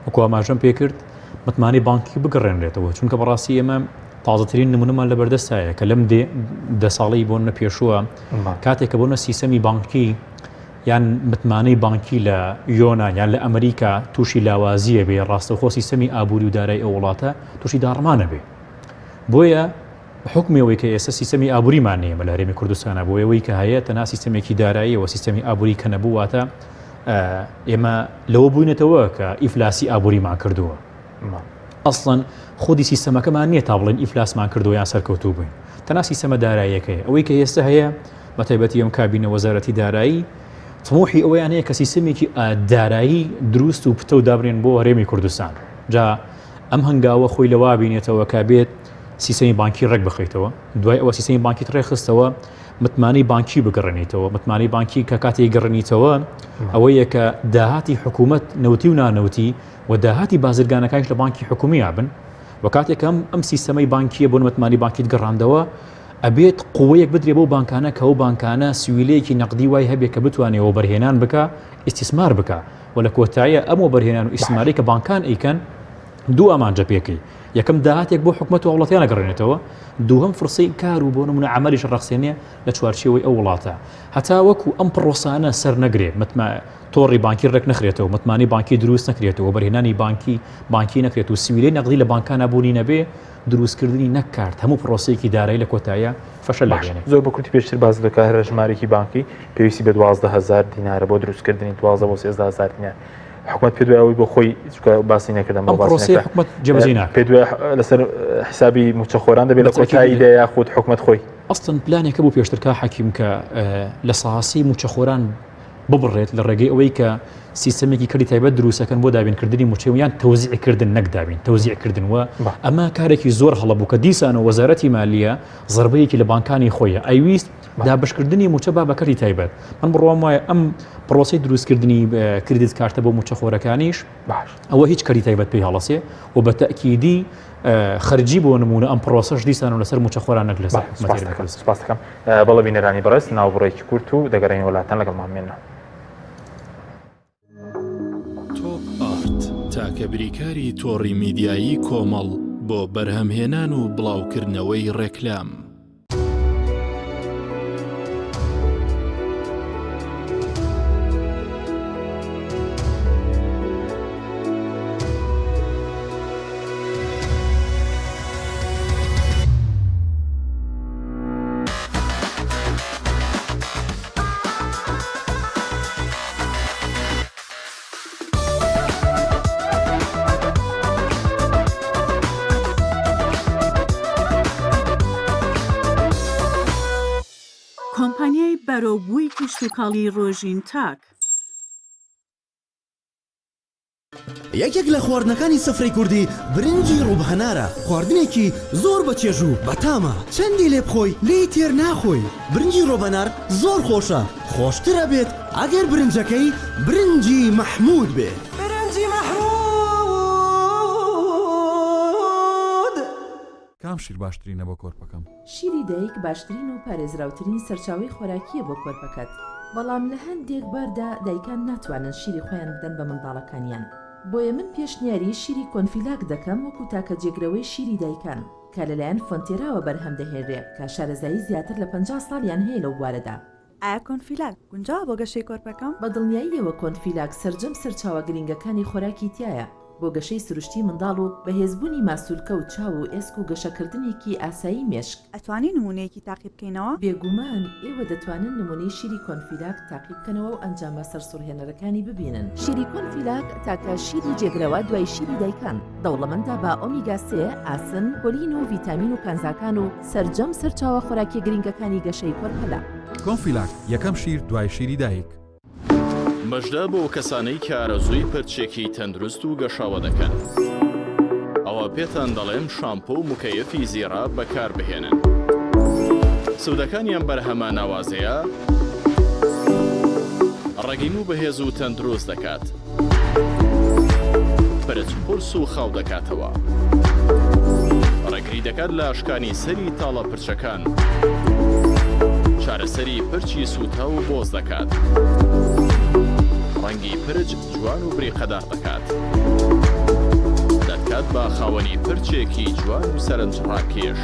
وەکو ئاماژەم پێ کرد متمانی بانکی بگەڕێنرێتەوە چونکە بەڕاستی ئێمە تازەترین نمونەمان لە بەردەستایە کە لەم دە ساڵی بۆ نەپێشووە کاتێک کە بۆنە سیستەمی بانکی یان متمانەی بانکی لە یۆنان یان لە ئەمریکا تووشی لاوازیە بێ ڕاستەوخۆ سیستەمی ئابووری و دارایی ئەو وڵاتە تووشی داڕمانە بێ بۆیە حکمەوەی کە ئێستا سیستەمی ئابووریمان نیە لە هەرێمی کوردستانە بۆ ئەوەی کە هەیە تەنها سیستەمێکی داراییەوە سیستەمی ئابووری کە نەبوواتە ئێمە لەوە بووینەتەوە کە ئیفلاسی ئابووریمان کردووە ئەسڵەن خودی سیستەمەکەمان نییە تا بڵێن ئیفلاسمان کردو یان سەرکەوتوو بووین تەنها سیستەمە داراییەکەیە ئەوەی کە ئێستا هەیە بە تایبەتی ئەم کابینە وەزارەتی دارایی تموحی ئەوەیان هەیە کە سیستەمێکی دارایی دروست و پتە و دابرێن بۆ هەرێمی کوردستان جا ئەم هەنگاوە خۆی لەوا بینێتەوە کە بێت سیستەمی بانکی ڕێک بخەیتەوە دوای ئەوە سیستەمی بانکی ڕێخستەوە متمانەی بانکی بگەڕێنیتەوە متمانەی بانکی کە کاتێک گەڕێنیتەوە ئەوەیە کە داهاتی حکوومەت نەوتی و نانەوتی و داهاتی بازرگانەکانش لە بانکی حکومی یابن و کاتێکم ئەم سیستەمەی بانکیە بۆ متمانی بانکیت گەڕاندەوە ئەبێت قووەیەک بدرێ بۆ بانکانە کە ئەو بانکانە سویلەیەکی نەقدی وای هەبێت کە بتوانێەوە بەرهێنان بکە ئیستیسمار بکە و لە کۆتاییە ئەمە بەرهێنان و ئیسماری کە بانکان ئەیکەن دوو ئەمانجە پێکەی یەکەم داهاتێک بۆ حکومەت و وڵاتیانە گەڕێنێتەوە دووهەم فرسەی کار و بۆ نمونە عەمەلیش ڕەخسێنێ لە چوارچێوەی ئەو وڵاتە هەتا وەکو ئەم پرۆسانە سەر نەگرێ تۆڕی بانکی ڕێک نەخرێتەوە متمانی بانکی دروست نەکرێتەوە بەرهێنانی بانکی نەکرێت و سویلەی نەقدی لە بانکانە بوونی نەبێ دروستکردنی نەکارد هەموو پرۆسەیەکی دارایی لە کۆتاییە فەشەل لەبێنێت زۆر بە کورتی پێشتر باز دەکات هەر ژمارەی بانکی پێویستی بە 12,000 دینارە بۆ دروستکردنی 12 بۆ 13,000 دینار حکومت پێ دوای ئەوەی بۆ خۆی باسی نەکردم بۆ باسی حکومت جێبەجێ ناکات پێ دوای لەسەر حسابی موچەخۆران دەبێت لە کۆتاییدا یاخود حکومت خۆی ئەستن پلانێکە بۆ پێشترکە حەکیم کە لە ساسی موچەخۆران ببڕێت لە ڕێگەی ئەوەی کە سیستەمێکی کردی تایبەت دروستەکەن بۆ دابینکردنی موچەویان تەوزیعکردن نەکدابین تەوزیعکردنوە ئەمە کارێکی زۆر هەڵەبوو کە دیسانە وەزارەتی مالیە زەربەیەکی لە بانکانی خۆیە ئەیویست دابشکردنی موچە بابەکەری تایبەت من بڕوام وایە ئەم پرۆسی دروستکردنی کردیت کارتە بۆ موچەخۆرەکانیش ئەوە هیچ کاری تایبەت پێی هەڵەسێ و بە تەکیدی خەرجی بۆ نمونە ئەم پرۆسەش دیسان و لەسەر موچەخۆران نەک لەسەر سپاس دەکەم بەڵێ بینەرانی بەڕێز ناوبڕێکی کورت و دەگەڕێنەوە وڵاتان لەگەڵمانمێنەوە تاکە بریکاری تۆڕی میدیایی کۆمەڵ بۆ بەرهەمهێنان و بڵاوکردنەوەی ڕێکلام کۆمپانیای بەرەوبووی کشتتوکاڵی ڕۆژین تاک یەکێک لە خواردنەکانی سفرەی کوردی برنجی ڕووبهەنارە خواردنێکی زۆر بەچێژوو بەتامە چەندی لێ بخۆی لێی تێر ناخۆی برنجی ڕۆبەنار زۆر خۆشە خۆشترە بێت ئەگەر برنجەکەی برنجی مەحموود بێ برنجی مەحموود کام شیر باشترینە بۆ کۆرپەکەم شیری دایک باشترین و پارێزراوترین سەرچاوی خۆراکیە بۆ کۆرپەکەت بەڵام لە هەندێک باردا دایکان ناتوانن شیری خۆیان بدەن بە منداڵەکانیان بۆیە من پێشنیاری شیری کۆنفیلاک دەکەم وەکو تاکە جێگرەوەی شیری دایکان کە لەلایەن فۆنتێراوە بەرهەم دەهێنرێ کە شارەزایی زیاتر لە 50 ساڵیان هەیە لەو بوارەدا ئایا کۆنفیلاک گونجاوە بۆ گەشەی کۆرپەکەم؟ بە دڵنیاییەوە کۆنفیلاک سەرجەم سەرچاوە گرنگەکانی خۆراکی تایە بۆ گەشەی سروشتی منداڵ و بەهێزبوونی ماسوولکە و چاو و ئێسک و گەشەکردنێکی ئاسایی مێشک. ئەتوانین نمونەیەکی تاقی بکەینەوە؟ بێگومان ئێوە دەتوانن نمونەی شیری کۆنفیلاک تاقی بکەنەوە و ئەنجامە سەرسوڕهێنەرەکانی ببینن. شیری کۆنفیلاک تاکە شیری جێگرەوە دوای شیری دایکان دەوڵەمەندە بە ئۆمیگا 3 ئاسن، پۆلین و ڤیتامین و کانزاکان و سەرجەم سەرچاوە خۆراکی گرنگەکانی گەشەی کۆرپەلا. کۆنفیلاک یەکەم شیر دوای شیری دایک. مەژدە بۆ کەسانەی کە ئارەزووی پرچێکی تەندروست و گەشاوە دەکەن. ئەوە پێتان دەڵێم شامپۆ و مکەیەفی زیێرا بەکار بهێنن. سوودەکانیان بەرهەمە ناوازەیە، ڕەگین و بەهێز و تەندروست دەکات. پرچ قورس و خاو دەکاتەوە. ڕێگری دەکات لە ئاشکانی سەری تاڵە پرچەکان. چارەسەری پرچی سووتە و بۆز دەکات. ڕەنگی پرچ جوان و بریقەدار دەکات. دەکات بە خاوەنی پرچێکی جوان و سەرنجڕاکێش.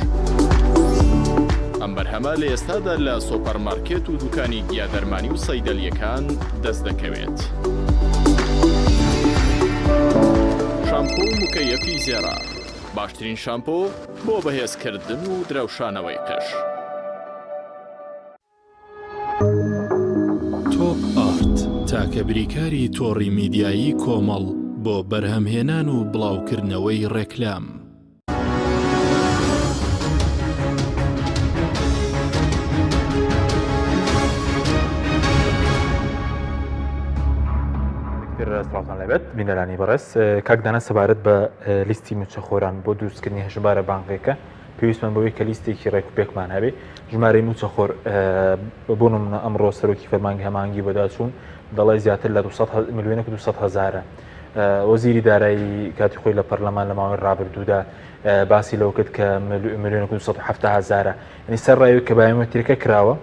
ئەم بەرهەمە لە ئێستادا لە سۆپەرمارکێت و دوکانی گیادەرمانی و سەیدەلیەکان دەست دەکەوێت. شامپۆ و مکەیەفی زێرا، باشترین شامپۆ بۆ بەهێزکردن و درەوشانەوەی قش. تۆپ ئارت تاکە بریکاری تۆڕی میدیایی کۆمەڵ بۆ بەرهەمهێنان و بڵاوکردنەوەی ڕێکلام. سڵاتان لەبێت بینەرانی بەڕێز کاکدانە سەبارەت بە لیستی موچەخۆران بۆ دروستکردنی هەژمارە بانکێکە پێویستمان بەوەی کە لیستێکی ڕێکوپێکمان هەبێ ژمارەی موچەخۆر بۆ نمونە ئەمڕۆ سەرۆکی فەرمانگە هەمانگی بەداچوون دەڵێ زیاتر لە 200,000,000 وەزیری دارایی کاتی خۆی لە پەرلەمان لە ماوەی ڕابردوودا باسی لەوە کرد کە 1,270,000 ینی سەر ڕایەوە کە بایۆمەتریکە کراوە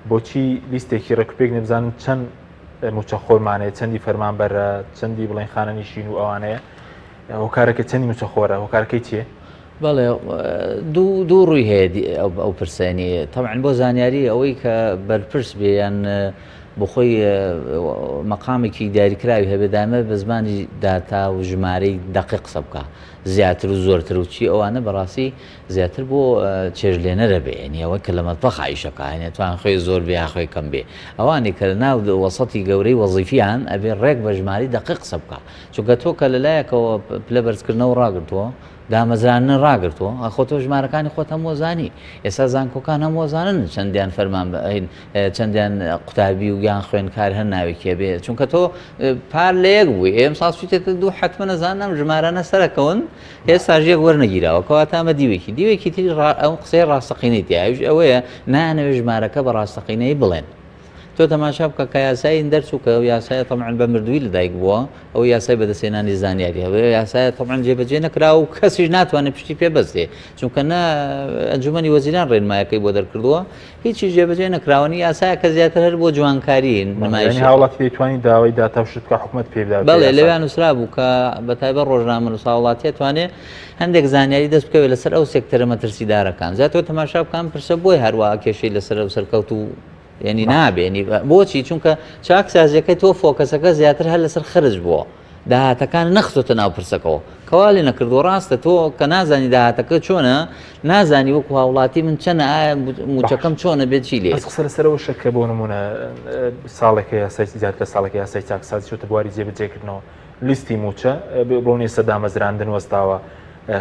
بۆچی لیستێکی ڕێکوپێک نەبزانن چەند موچەخۆرمانەیە چەندی فەرمانبەرە چەندی بڵێن خانەنیشین و ئەوانەیە هۆکارەکە چەندی موچەخۆرە هۆکارەکەی چییە؟ بەڵێ دوو ڕووی هەیە ئەو پرسێنی تەمەعن بۆ زانیاری ئەوەی کە بەرپرس بێ یان بخۆی مەقامێکی دیاریکراوی هەبێ دامە بە زمانی داتا و ژمارەی دقیق قسە بکە زیاتر و زۆرتر و چی ئەوانە بەڕاستی زیاتر بۆ چێژلێنەرە بێ ینی ئەوە کە لە مەتبەخ عیشەکە هێنێتوان خۆی زۆر بێ خۆی کەم بێ ئەوانی کە ناو وەسەتی گەورەی وەزیفیان ئەبێ ڕێک بە ژماری دقیق قسە بکە چونکە تۆ کە لەلایەکەوە پلە بەرزکردنەوە ڕاگرتووە دامەزرانە ڕاگرتووە ئەخۆ تۆ ژمارەکانی خۆت هەموو زانی ئێستا زانکۆکان هەموو زانن چەندیان فەرمان چەندیان قوتابی و یان خوێنکار هەر ناوێکێ بێ چونکە تۆ پار لە یەک بووی ئێم ساسویتێتە دوو حتممە نەزانام ژمارانە سەرەکەون هێستا ژێک وەرنەگیراوە کەواتامە دیوێکی تری ئەو قسەی ڕاستەقینەی تیاویش ئەوەیە نانەوێ ژمارەکە بە ڕاستەقینەی بڵێن تۆ تەماشا بکە کە یاسایی دەرچووکە و یاسایە تەمەعن بە مردووی لەدایک بووە ئەو یاسای بەدەستێنانی زانیاری هەبێ یاسایە تەمەعن جێبەجێ نەکرا و کەسیش ناتوانێت پشتی پێ بەستێ چونکە نە ئەنجومەنی وەزیران ڕێنمایەکەی بۆ دەرکردووە هیچی جێبەجێ نەکراوەنی یاسایە کە زیاتر هەر بۆ جوانکاری نمایشی هاوڵاتی دەیتوانی داوای داتا شت بکە حکوومەت پێ بدات بەڵێ لەویان نووسرا بوو کە بەتایبەت ڕۆژنامە نووسا وڵاتیە توانێت هەندێک زانیاری دەست بکەوێت لەسەر ئەو سێکتەرە مەترسیدارەکان زیاتر تەماشا بکەم پرسە بۆی هەروە کێشەی لەسەر ئەو سەرکەوت و ینی نابێنی بۆچی چونکە چاکسازیەکەی تۆ فۆکەسەکە زیاتر هەر لەسەر خرج بووە داهاتەکان نەخستۆتە ناو پرسەکەەوە کەوالی نەکردو ڕاستە تۆ کە نازانی داهاتەکە چۆنە نازانی وەکو هاوڵاتی من چەنە ئایا موچەکەم چۆنە بێت چی لێ قسە لەسەرەوە شەکە بۆ نمونە ساڵێکی یاسای زیاتر ساڵێکی یاسای چاکسازی چۆتە بواری جێبەجێکردنەوە لیستی موچە بۆ نیێستا دامەزراندن وەستاوە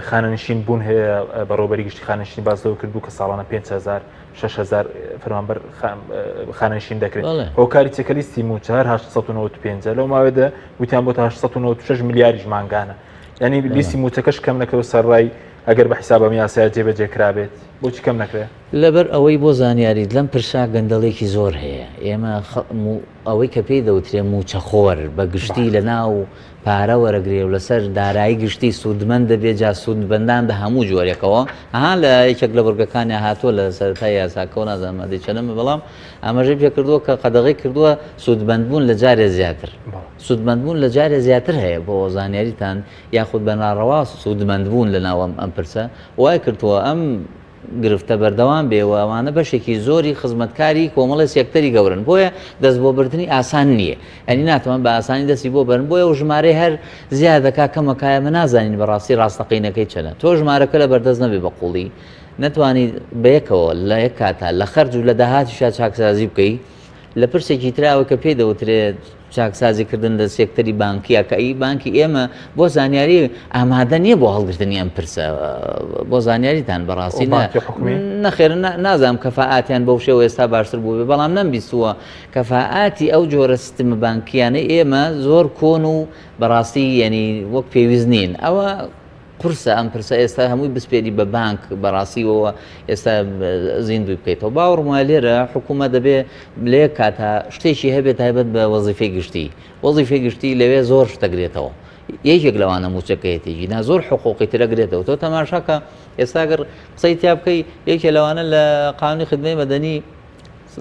خانەنشین بوون هەیە بەڕۆبەری گشتی خانەنشین بازەوە کردبوو کە ساڵانە 5,000 6,000 فەرمانبەر خانەنشین دەکرێت هۆکاری چێکەلیستی موچە هەر 895 لەو ماوەدا وتیان بۆ تا 896 ملیاری ژمانگانە ینی لیستی موچەکەش کەم نەکەوە سەرڕای ئەگەر بە حیسابەم یاسایە جێبەجێکرابێت بۆچی کەم نەکرێت لەبەر ئەوەی بۆ زانیاریت لەم پرسا گەندەڵێکی زۆر هەیە ئێمە ئەوەی کە پێی دەوترێ موچەخۆر بە گشتی لە ناو پارە وەرەگرێ و لەسەر دارایی گشتی سوودمەند دەبێت جا سوودبەندان بە هەموو جۆرێکەوە ئەها لە یەکێک لە بورگەکانی هاتووە لە سەرەتای یاساکەەوە نازانمەدەی چەنەمە بەڵام ئەمەژەی پێ کردووە کە قەدەغی کردووە سوودبەندبوون لە جارێ زیاتر سوودمەندبوون لە جارێ زیاتر هەیە بۆ زانیاریتان یاخود بەناڕەوا سوودمەندبوون لە ناوەم ئەم پرسە وای کردووە ئەم گرفتە بەردەوام بێەوە ئەوانە بەشێکی زۆری خزمەتکاری کۆمەڵی سێکتەری گەورن بۆیە دەست بۆ بردننی ئاسان نییە ئەنی ناتوان بە ئاسانی دەستی بۆ بەرن بۆیە و ژمارە هەر زیادەکە کەمەکایە نازانین بەڕاستی ڕاستەقینەکەی چەنە تۆ ژمارەکە لە بەردەست نەبێ بە قوڵی نتوانانی بەیەکەوە لە یەک کاتا لە خەرج و لە داهاتیشا چاکسازی بکەیت لە پرسێکی تراوە کە پێی دەوترێت چاکسازیکردن لە سێکتەری بانکیە کە بانکی ئێمە بۆ زانیاری ئامادە نییە بۆ هەڵگرتنی ئەم پرسە بۆ زانیاریتان بەڕاستی نەخێر نازانم کەفاعاتیان بەو شێوە ئێستا باشتر بوو بێ بەڵام نەمبیستووە کەفاعاتی ئەو جۆرە سیستەمە بانکیانە ئێمە زۆر کۆن و بەڕاستی یعنی وەک پێویست نین ئەوە قورسە ئەم پرسە ئێستا هەمووی بسپێری بە بانک بەڕاستیەوە ئێستا زیندوی بکەیتەوە باوەڕم وایە لێرە حکوومەت دەبێ لێ کاتا شتێکی هەبێت تایبەت بە وەزیفەی گشتی وەزیفەی گشتی لەوێ زۆر شتەگرێتەوە یەکێک لەوانە موچەکەیەتێکی نا زۆر حقوقی ترەگرێتەوە تۆ تەماشاکە ئێستا گەر قسەی تیا بکەی یەکێ لەوانە لە قانونی خدمەتی مەدەنی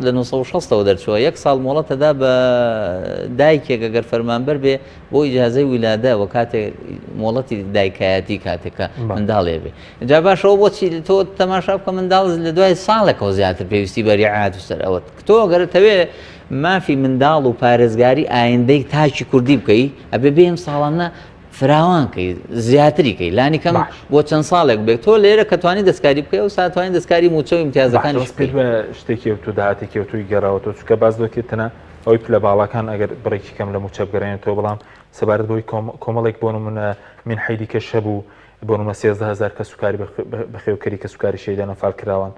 لە 1960ەوە دەرچووە یەک ساڵ مۆڵەتەدا بە دایکێک ئەگەر فەرمانبەر بێ بۆ ئیجازەی ویلادە و کاتێک مۆڵەتی دایکایەتی کاتێکە منداڵێ بێ جا باشەوە بۆچی تۆ تەماشا بکە منداڵ لە دوای ساڵێکەوە زیاتر پێویستی بە ریعایەت و سەر ئەوە تۆ ئەگەرتەوێ مافی منداڵ و پارێزگاری ئایندەی تاچی کوردی بکەی ئەبێ بێم ساڵانە فراوانکەی زیاتریکەی لانی کەم بۆ چەند ساڵێک بێت تۆ لێرە کە توانی دەستکاری بکەی و ساتوانین دەستکاری موچە و امتیازەکانی شتێکی و تو داهاتێکی و توی گەڕاوەوە چکە باز دەکێتەنە ئەوەی پلە باڵەکان ئەگەر بڕێکی کەم لە موچە بگەڕێنێتەوە بەڵام سەبارەت بۆی کۆمەڵێک بۆ نمونە من حیدی کە شەبوو بۆ نمە 13000 کە سوکاری بەخێوکەری کە سوکاری شەیدانە فال کراون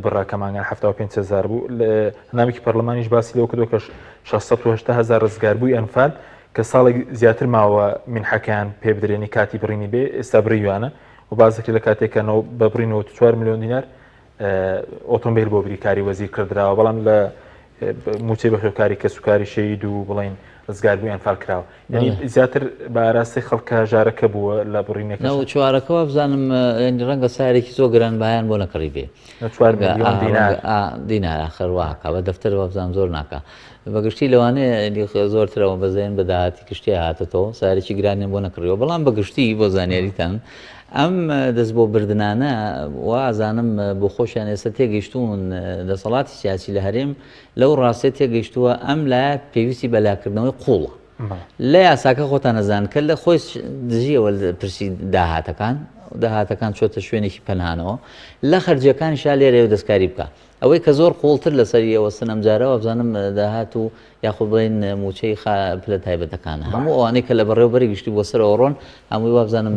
بڕاکەمانگەن 75,000 بوو لە ناوێکی پەرلەمانیش باسی لەوە کردەوە کە 680,000 ڕزگار بووی ئەنفال کە ساڵێک زیاتر ماوە منحەکەیان پێ بدرێنی کاتی بڕینی بێ ئێستا بڕیوانە و بازەکە لە کاتێکەوە بە بڕینەوە 4 میلیۆن دینار ئۆتۆمبیل بۆ بریکاری وەزیر کردراوە بەڵام لە موچەی بەخێوکاری کە سوکاری شەید و بڵین ڕزگار بووی ئەنفال کراوە یعنی زیاتر بە ئاراستی خەڵکە ژارەکە بووە لە بڕینەکە چوارەکەەوە بزانم ڕەنگە سارێکی زۆر گران بایان بۆ نەکڕی بێ 4 میلیۆن دینار آخرواکە بە دەفتەرەوە بزانام زۆر ناکە بەگشتی لەوانەیە زۆرترەوە بەزێن بە داهاتی کشتی هاتێتەوە سارێکی گرانیان بۆ نەکڕیەوە بەڵام بەگشتی بۆ زانیاریتان ئەم دەست بۆ بردنانە وازانم بۆ خۆشیان ئێستا تێگەیشتون دەسەڵاتی سیاسی لە هەرێم لەو ڕاستێت تێگەیشتووە ئەم لایە پێویستی بەلاکردنەوەی قوڵە لە یاساکە خۆتان نەزان کە لە خۆی دژیەوە پرسی داهاتەکان چۆتە شوێنێکی پەنهانەوە لە خەرجەکانیشا لێرە و دەستکاری بکە ئەوەی کە زۆر قوڵتر لەسەریەوە سنەم جارەوە بزانم داهات و یاخود بڵین موچەی پلە تایبەتەکانە هەموو ئەوانەی کە لە بەڕێوەبەری گشتی بۆ سەرەوە ڕۆن هەمووی وابزانم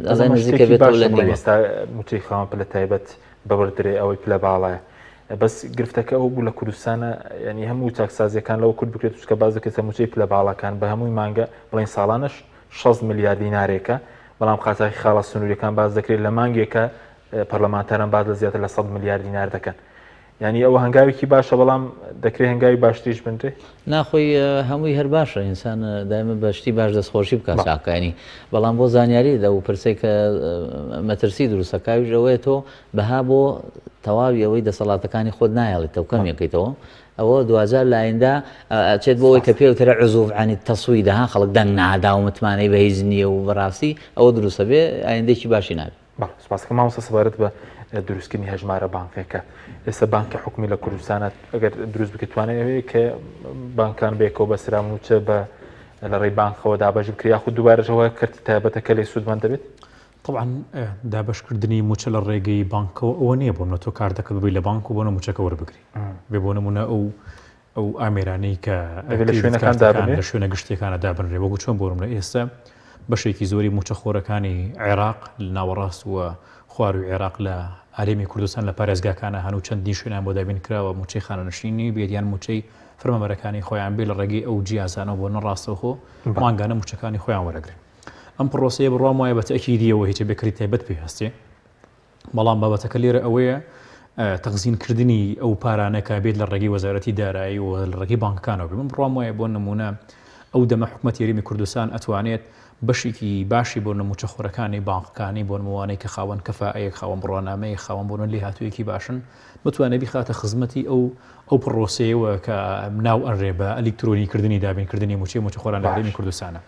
ئەزای نزیکە بێتەوە لە ئێستا موچەی خاوەن پلە تایبەت بەبردرێ ئەوەی پلە باڵایە بەس گرفتەکە ئەو بوو لە کوردستانە ینی هەموو چاکسازیەکان لەوە کورد بکرێت چکە باز دەکرێتە موچەی پلە باڵەکان بە هەمووی مانگە بڵین ساڵانش 6 میلیارد دینارێکە بەڵام قاتاقی خاڵە سنووریەکان باز دەکرێت لە مانگێکە پەرلەمانتاران باز لە زیاتر لە 100 میلیارد دینار دەکەن ینی ئەوە هەنگاوێکی باشە بەڵام دەکرێت هەنگاوی باشتریش بنرێ ناخۆی هەمووی هەر باشە ئینسان دایمە بەشتی باش دەستخۆشی بکە چاکانی بەڵام بۆ زانیاری دە و پرسەی کە مەترسی دروستەکاویش ئەوەیە تۆ بەها بۆ تەواوی ئەوەی دەسەڵاتەکانی خۆت نایڵێتەوە کەمێکیتەوە ئەوە دوجار لە ئایندا چێت بۆ ئەوەی کە پێوترە عزوف عنی تەسویدەها خەڵک دەنگ نادا و متمانەی بەهیز نییە و بەڕاستی ئەوە دروستە بێ ئایندێکی باشی نابێت سپاسکە مامۆستا سەبارەت بە دروستکردنی هەژمارە بانکەکە ئێستا بانکە حکومی لە کوردستانە ئەگەر دروست بکەوانێت کە بانکان بێکەوە بە سراموچە بە لە ڕێی بانکەوە دابەش بکریا خود دووبارەژەوە کردی تایبەتەکە لێ سوودمان دەبێت طبعا دابشکردنی موچە لە ڕێگەی بانکەوە ئەوە نییە بۆ تۆ کار دەکەت ببی لە بانک و بۆنە موچەکە وەربگری بێ بۆ نمونە ئەو ئامێرانەی کە لە شوێنە گشتەکانە دابنرێ وەکو چۆن بۆرم لە ئێستا بەشێکی زۆری موچەخۆرەکانی عێراق لە ناوەڕاست وە خواروی عێراق لە هەرێمی کوردستان لە پارێزگاکانە هەنوو چەندی شوێنیان بۆ دابین کراوە موچەی خانەنشینی بێتیان موچەی فەرمەبەرەکانی خۆیان بێ لە ڕێگەی ئەو جیازانەوە بۆ نەڕاستەوخۆ مانگانە موچەکانی خۆیان وەرەگرن ئەم پرۆسەیە بڕوام وایە بە تەکیدیەوە هیچ بێکری تایبەت پێ هەستێ بەڵام بابەتەکە لێرە ئەوەیە تەخزینکردنی ئەو پارانەکە بێت لە ڕێگەی وەزارەتی دارایی و لە ڕێگەی بانکەکانەوە من بڕوام وایە بۆ نمونە ئەو دەمە حکومەتی هەرێمی کوردستان ئەتوانێت بەشێکی باشی بۆ نەموچەخۆرەکانی بانکەکانی بۆ نموانەی کە خاوەن کەفاەیەک خاوەن بڕۆنامەی خاوەن بۆنە لێ هاتوویەکی باشن بتوانێت بخاتە خزمەتی ئەو پرۆسەیەوە کە ناو ئەڕێ بە ئەلیکترۆنیکردنی دابینکردنی موچەخۆران لە هەرێمی کوردستانە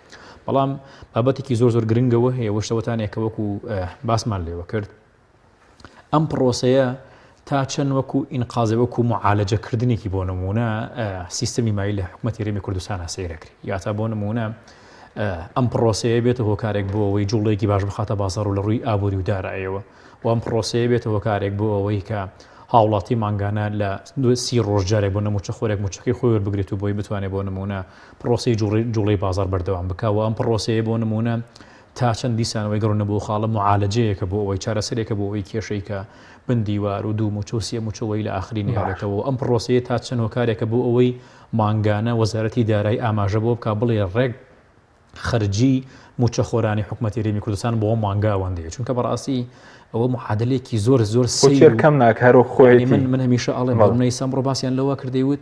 بەڵام بابەتێکی زۆر گرنگەوە هەیە وەشتەوەتانێکە وەکو باسمان لێوە کرد ئەم پرۆسەیە تا چەند وەکو ئینقازە وەکو معالەجەکردنێکی بۆ نمونە سیستەمی مالی لە حکوومەتی هەرێمی کوردستان سەیرەکری یاتا بۆ نمونە ئەم پرۆسەیە بێتە هۆکارێک بۆ ئەوەی جوڵەیەکی باش بخاتە بازار و لە ڕووی ئابووری و داراییەوە و ئەم پرۆسەیە بێتە هۆکارێک بۆ ئەوەی کە هاوڵاتی ماگانە لە 30 ڕۆژجارێک بۆ نەموچە خۆرێک موچەکەی خۆی وەربگرێت و بۆی بتوانێت بۆ نمونە پرۆسی جوڵەی بازار بەردەوام بکەوە ئەم پرۆسەیە بۆ نمونە تا چەند دیسانەوەی گەڕونە بۆ خاڵە معالەجەیەکە بۆ ئەوەی چارەسەرێکە بۆ ئەوەی کێشەی کە بندیوار و دوو موچۆسیە موچەوەی لە ئاخری نێڵێتەوە ئەم پرۆسەیە تا چەند هۆکارێکە بۆ ئەوەی ماگانە وەزارەتی دارایی ئاماژە بۆ بکە بڵێ ڕێک خەرجی موچەخۆرانی حکوومەتی هەرێمی کوردستان بۆ مانگا ئەوەندەیە چونکە بەڕاستی ئەوە معادلێکی زۆر سیر کەم ناکارۆ خۆی من هەمیشە ئەڵێ بەڵمەی سەمڕۆ باسییان لەوە کردەیوت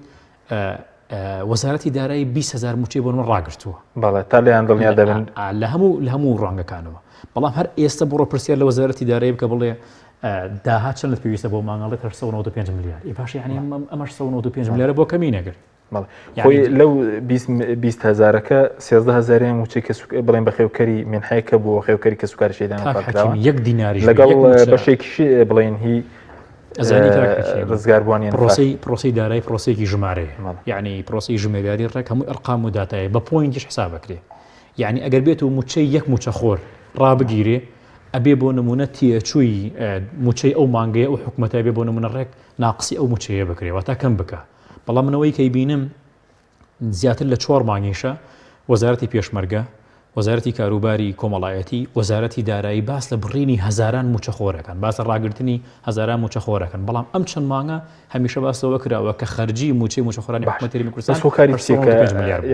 وەزارەتی دارایی 20,000 موچەی بۆ من ڕاگرتووە بەڵێ تا لێیان دڵنیا دەبن لە هەموو ڕەنگەکانەوە بەڵام هەر ئێستا بڕۆ پرسیار لە وەزارەتی دارایی بکە بڵێ داهات چەند پێویستە بۆ مانگەڵێت 195 ملیار باش یعنی ئەمەش 195 ملیارە بۆ کەمی نەگەر خۆی لەو 20,000ەکە 13,000 موچەی بڵێن بە خێوکەری منحەیەکە بۆ خێوکەری کە سوکارشێدان یەک دیناری لەگەڵ بەشێکی بڵێن هی ڕزگاربوونیان پرۆسی دارایی پرۆسێکی ژمارەیە یعنی پرۆسی ژمێریاری ڕێک هەموو ئەرقام و داتایە بە پۆینتیش حساب بکرێ یعنی ئەگەر بێت و موچەی یەک موچە خۆر ڕابگیرێ ئەبێ بۆ نمونە تێچووی موچەی ئەو مانگەیە ئەو حکوومەتە بێ بۆ نمونە ڕێک ناقسی ئەو موچەیە بکرێەوە تا کەم بکە بەڵام منەوەی کەی بینم زیاتر لە 4 مانگیشە وەزارەتی پێشمەرگە وەزارەتی کاروباری کۆمەڵایەتی وەزارەتی دارایی باس لە بڕینی هەزاران موچەخۆرەکان باس ڕاگررتنی هەزاران موچەخۆرەکان بەڵام ئەم چەند مانگە هەمیشە باسەوە کراوە کە خەرجی موچەی موچەخۆرانی حکوومەتی هەرێمی کوردستان سوکاری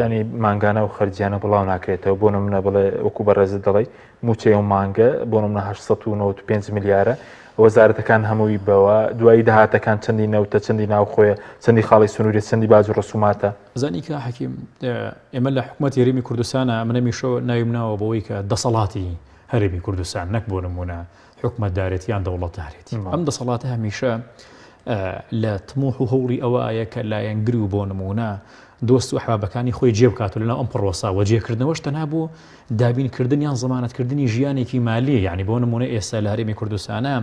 ینی ماگانە و خەرجیانە بڵاو ناکرێتەوە بۆ نمونە بڵێ وەکو بەڕێزت دەڵێ موچەی و مانگە بۆ نمونە 895 ملیارە وەزارەتەکان هەمووی بەوە دوایی داهاتەکان چەندی نەوتە چەندی ناوخۆیە چەندی خاڵی سنووری چەندی باج و ڕسوماتە زانی کە حەکیم ئێمە لە حکوومەتی هەرێمی کوردستانە منەمیشۆ ناویم ناوە بەوەی کە دەسەڵاتی هەرێمی کوردستان نەک بۆ نمونە حکوومەتدارێتیان دەوڵەتدارێتی ئەم دەسەڵاتە هەمیشە لە تموح و هەوڵی ئەوەیە کە لایەنگری و بۆ نمونە دۆست و ئەحبابەکانی خۆی جێبکات و لەناو ئەم پڕۆسا وەجێکردنەوەش تەنها بۆ دابینکردنیان زەمانەتکردنی ژیانێکی مالی یعنی بۆ نمونە ئێستا لە هەرێمی کوردستانە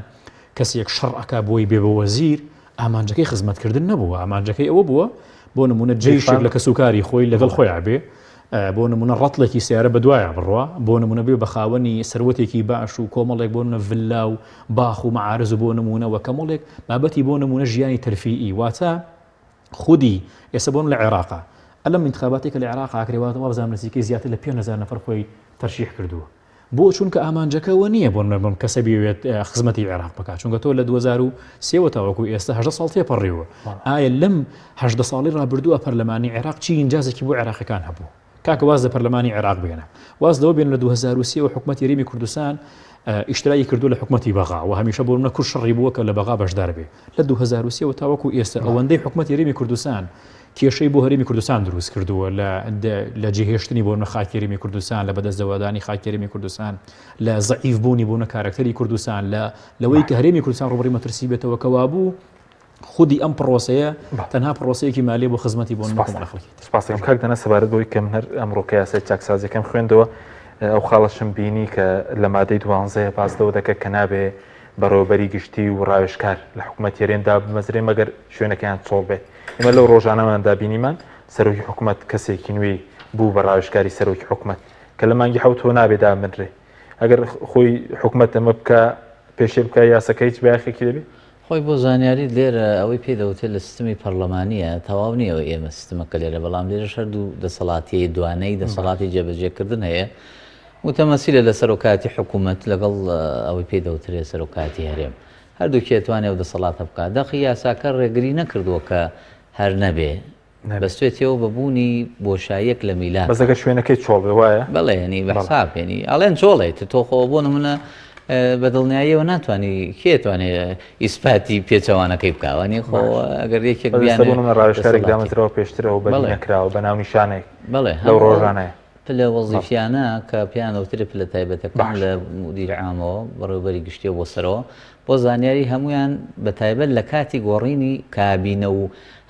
کەسێک شەڕعەکە بۆی بێ بە وەزیر ئامانجەکەی خزمەتکردن نەبووە ئامانجەکەی ئەوە بووە بۆ نمونە جێیشێک لە کەسوکاری خۆی لەگەڵ خۆیان بێ بۆ نمونە ڕەتڵێکی سیارە بەدوایە بڕوە بۆ نمونە بێ بە خاوەنی سەروەتێکی باش و کۆمەڵێک بۆ نمونە ڤلا و باخ و مەعارز و بۆ نمونەوە کەمەڵێک بابەتی بۆ نمونە ژیانی تەرفیعی واتە خودی ئێستا بۆن لە عێراقا ئەلەم انتخاباتێکە لە عێراق ئاکرێواتەوە بزانام نزیکەی زیاتر لە 5,000 نەفەر خۆی تەرشیح کردووە بۆ چونکە ئامانجەکەەوە نییە بۆن کەسە بێت خزمەتی عێراق بکات چونکە تۆ لە 2023 تاوەکو ئێستا 8 ساڵ تێپەڕیوە ئایا لەم 8 ساڵی ڕابردووە پەرلەمانی عێراق چی ئینجازێکی بۆ عێراقیەکان هەبوو کاکە واز لە پەرلەمانی عێراق بێنە واز لەوە بێن لە 2023 و حکوومەتی هەرێمی کوردستان ئیشتراکی کردو لە حکوومەتی بەغا و هەمیشە بۆ منە کوڕ شەڕی بووە کە لە بەغا بەشدار بێ لە 2023 تاوەکو ئێستا ئەوەندەی حکوومەتی هەرێمی کوردستان کێشەی بۆ هەرێمی کوردستان دروست کردووە لە جێهێشتنی بۆ خاکی هەرێمی کوردستان لە بەدەستەوەدانی خاکی هەرێمی کوردستان لە زەعیف بوونی بۆ کارکتەری کوردستان لەوەی کە هەرێمی کوردستان ڕوبڕی مەترسی بێتەوە کەوا بوو خودی ئەم پرۆسەیە تەنها پرۆسەیەکی مالی بۆ خزمەتی بۆ سپاسم کاک دەنە سەبارەت بۆی کەم هەر ئەمڕۆکە یاسای چاکسازیەکەم خوێندەوە ئەو خاڵەشم بینی کە لە مادەی 12 پاسدەوە دەکە کە نابێ بەڕێوەبەری گشتی و ڕاوێژکار لە حکوومەتی هەرێمدا بمەزرێ مەگەر شوێنەکەیان چۆڵ بێ ئێمە لەو ڕۆژانەماندا بینیمان سەرۆکی حکوومەت کەسێکی نوێی بوو بە ڕاوێژکاری سەرۆکی حکوومەت کە لە مانگی حوت تۆ نابێ دامەدرێ ئەگەر خۆی حکوومەت ئەمە بکە پێشێ بکە یاسەکە هیچ بەیاخێکی دەبێت خۆی بۆ زانیاری لێرە ئەوەی پێدەوتێت لە سیستمی پەرلەمانیە تەواو نییەوە ئێمە سیستمەکە لێرە بەڵام لێرە هەردوو دەسەڵاتی دوانەی دەسەڵاتی جێبەجێکردن هەیە متەمەسیلە لە سەرۆکاتی حکوومەت لەگەڵ ئەوەی پێدەوترێت سەرۆکاتی هەرێم هەردووکێ توانێت دەسەڵاتە بکات دەخی یاساکە ڕێگری نەکردووە کە هەر نەبێ بەستێتەوە بەبوونی بۆشاییەک لە میلاد بەزەکە شوێنەکەی چۆڵ بێ وایە بەڵێ ینی بەحسابێنی ئەڵێن چۆڵێت تۆ خۆ بۆ نمونە بەدڵنیاییەوە ناتوانانی کێتوانێت ئیسپاتی پێچەوانەکەی بکوانی خۆ ئەگەر یەکێک بیانە ڕاوێژکارێک دامەزرەوە پێشترەوە بە نەکراوە بە ناو نیشانێک بەڵێ لەو ڕۆژانەیە پلە وەزیفیانە کە پیانەوترە پلە تایبەتەکان لە مدیر عامەوە بەڕێوەبەری گشتی بۆ سەرەوە بۆ زانیاری هەمویان بە تایبەت لە کاتی گۆڕینی کابینە و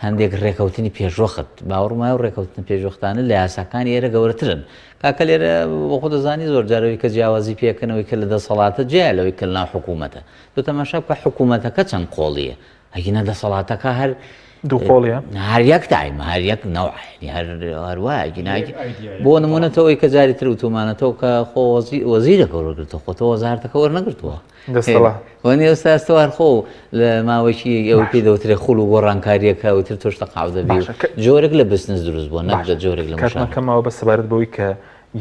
هەندێک ڕێکەوتنی پێشوەخت باوەڕمای و ڕێکەوتن پێشوەختانە لە یاساکانی ئێرە گەورەترن کاکە لێرە بۆ خۆ دەزانی زۆر جارەوەی کە جیاوازی پێکەنەوەی کە لە دەسەڵاتە جیا لەوەی کە ناو حکوومەتە دو تەماشا بکە حکوومەتەکە چەند قۆڵیە ئەگینە دەسەڵاتەکە هەر دووخۆڵیە هەر یەک تایمە هەر یەک نەوعی هەروایە گیناکی بۆ نمونەتەوەی کە جاری تر وتومانەتەوە کە خۆ وەزیرەکە وەرگرتەوە خۆتە وەزارەتەکە وەرنەگرتووە وەنی ئێستا ئەستوار خۆ لە ماوەیەکی ئەوەی پێ دەوترێ خوڵ و گۆڕانکاریەکە وتر تۆش تەقاو دەبی جۆرێک لە بزنس دروست بووە نەک لە جۆرێک لە کەمەوە بە سەبارەت بەوەی کە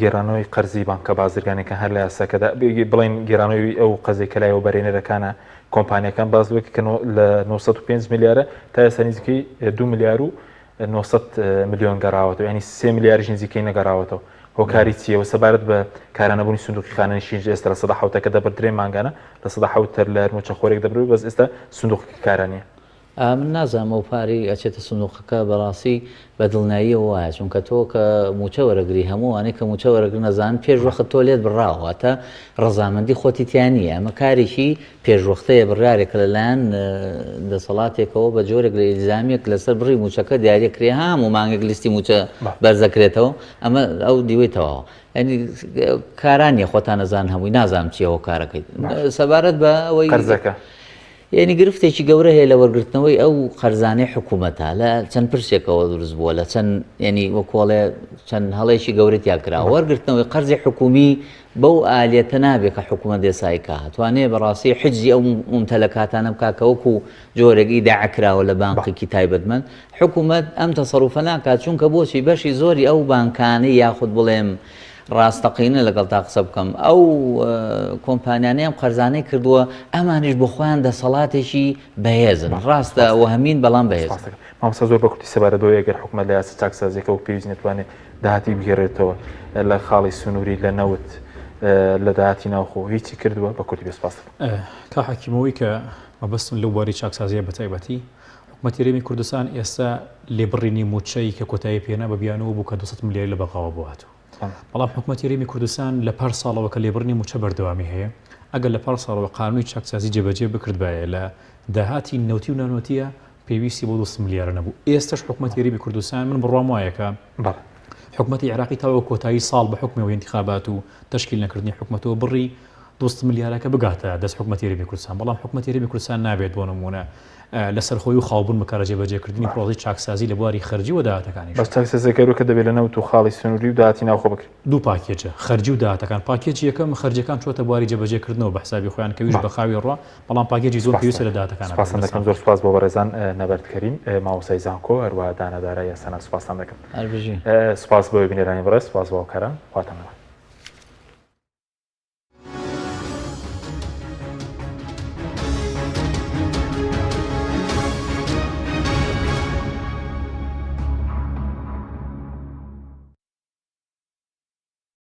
گێرانەوەی قەرزی بانکە بازرگانێکە هەر لە یاساکەدا بڵین گێرانەوەی ئەو قەزێک کە لایەوە بەرێنەرەکانە کۆمپانیەکان باز کە لە 905 میلیارە تا ئێستا نزیکەی 2 میلیار و 900 میلیۆن گەڕاوەتەوە ینی 3 میلیاریش نزیکەی نەگەڕاوەتەوە هۆکاری چیەوە سەبارەت بە کارانەبوونی سندوقی خانەنشینش ئێستا لە 100 دەبردرێ مانگانە لە 100 تر لە هەرموچە خۆرێک دەبرێت بەس ئێستا سندوقی کارانیە من نازانم ئەو پارەی ئەچێتە سندوقەکە بەڕاستی بە دڵنیاییەوە وایە چونکە تۆ کە موچە وەرەگری هەمووانەی کە موچە وەرەگر نەزان پێشوەخت تۆ لێت بڕاوەتە ڕەزامەندی خۆتی تیانە ئەمە کارێکی پێشوەختەیە بڕارێکە لەلایەن دەسەڵاتێکەوە بە جۆرێک لە ئیلزامێک لەسەر بڕی موچەکە دیارەکرێ هەموو مانگێک لیستی موچە بەرزەکرێتەوە ئەمە ئەو دیوێتەوە ینی کارانیە خۆتان نەزان هەمووی نازانم چیەوە کارەکەیت سەبارەت بە ئەوەی قەرزەکە یعنی گرفتێکی گەورە هەیە لە وەرگرتنەوەی ئەو قەرزانەی حکوومەتە لە چەند پرسێکەوە دروست بووە لە چەند ینی وەکۆڵێ چەند هەڵێکی گەورەت یاکرا وەرگرتنەوەی قەرزی حکومی بەو ئالێتە نابێت کە حکوومەت دێسایکە توانێت بەڕاستی حجزی ئەو ممتەلەکاتانە بکاکە وەکو جۆرێک ئیداعکراوە لە بانقێکی تایبەتمەند حکوومەت ئەم تەسەڕوفە ناکات چونکە بۆچی بەشی زۆری ئەو بانکانەی یاخود بڵێم ڕاستەقینە لەگەڵ تا قسە بکەم ئەو کۆمپانیانەیەم قەرزانەی کردووە ئەمانش بۆ خۆیان دەسەڵاتێکی بەهێزن ڕاستە ئەوە هەمین بەڵام بەهێز مامۆستا زۆر بە کوتی سەبارەتەوە ئەگەر حکوومەت لە یاسا چاکسازیەکە و پێویست نتوانێت داهاتی بگێڕێتەوە لە خاڵی سنووری لە نەوت لە داهاتی ناوخۆ هیچی کردووە بە کورتی بێسپاس کا حەکیمەوەی کە مەبەستم لەو بواری چاکسازیە بە تایبەتی حکوومەتی هەرێمی کوردستان ئێستا لێبڕینی موچەی کە کۆتایی پێێنە بە بیانەوە بوو کە 200 میلیۆن لە بەقاوە بووهاتوو بەڵام حکوومەتی هەرێمی کوردستان لە پار ساڵەوە کە لێبڕنی موچە بەردەوامی هەیە ئەگەر لە پار ساڵەوە قانونی چاکسازی جێبەجێ بکردبایە لە داهاتی نەوتی و نانوتیە پێویستی بۆ 200 میلیارە نەبوو ئێستش حکوومەتی هەرێمی کوردستان من بڕوام وایە کە حکوومەتی عێراقی تاوە کۆتایی ساڵ بە حکمەوەی انتخابات و تشکیل نەکردنی حکوومەتەوە بڕی 200 میلیارەکە بگاتە دەست حکوومەتی هەرێمی کوردستان بەڵام حکوومەتی هەرێمی کوردستان نابێت بۆ نمونە لەسەر خۆی و خاوبوون بەکارە جێبەجێکردنی پرۆژەی چاکسازی لە بواری خەرجی و داهاتەکانی بەس چاکسازیەکە دەبێت لە نەوت و خاڵی سنووری و داهاتی ناوخۆ بکرێت دوو پاکێجە خەرجی و داهاتەکان پاکێجی یەکەم خەرجەکان چۆتە بواری جێبەجێکردنەوە بە حسابی خۆیان کەویش بە خاوی ڕوا بەڵام پاکێجی زۆر پێویستە لە داهاتەکان سپاسان دەکەم زۆر سپاس بۆ بەڕێزان نەبەردکەریم مامۆستای زانکۆ هەروە دانەدارە یاسانا سپاسان دەکەم سپاس بۆ بینێرانی بەڕێز سپاس بۆ کاران خواتەمەوە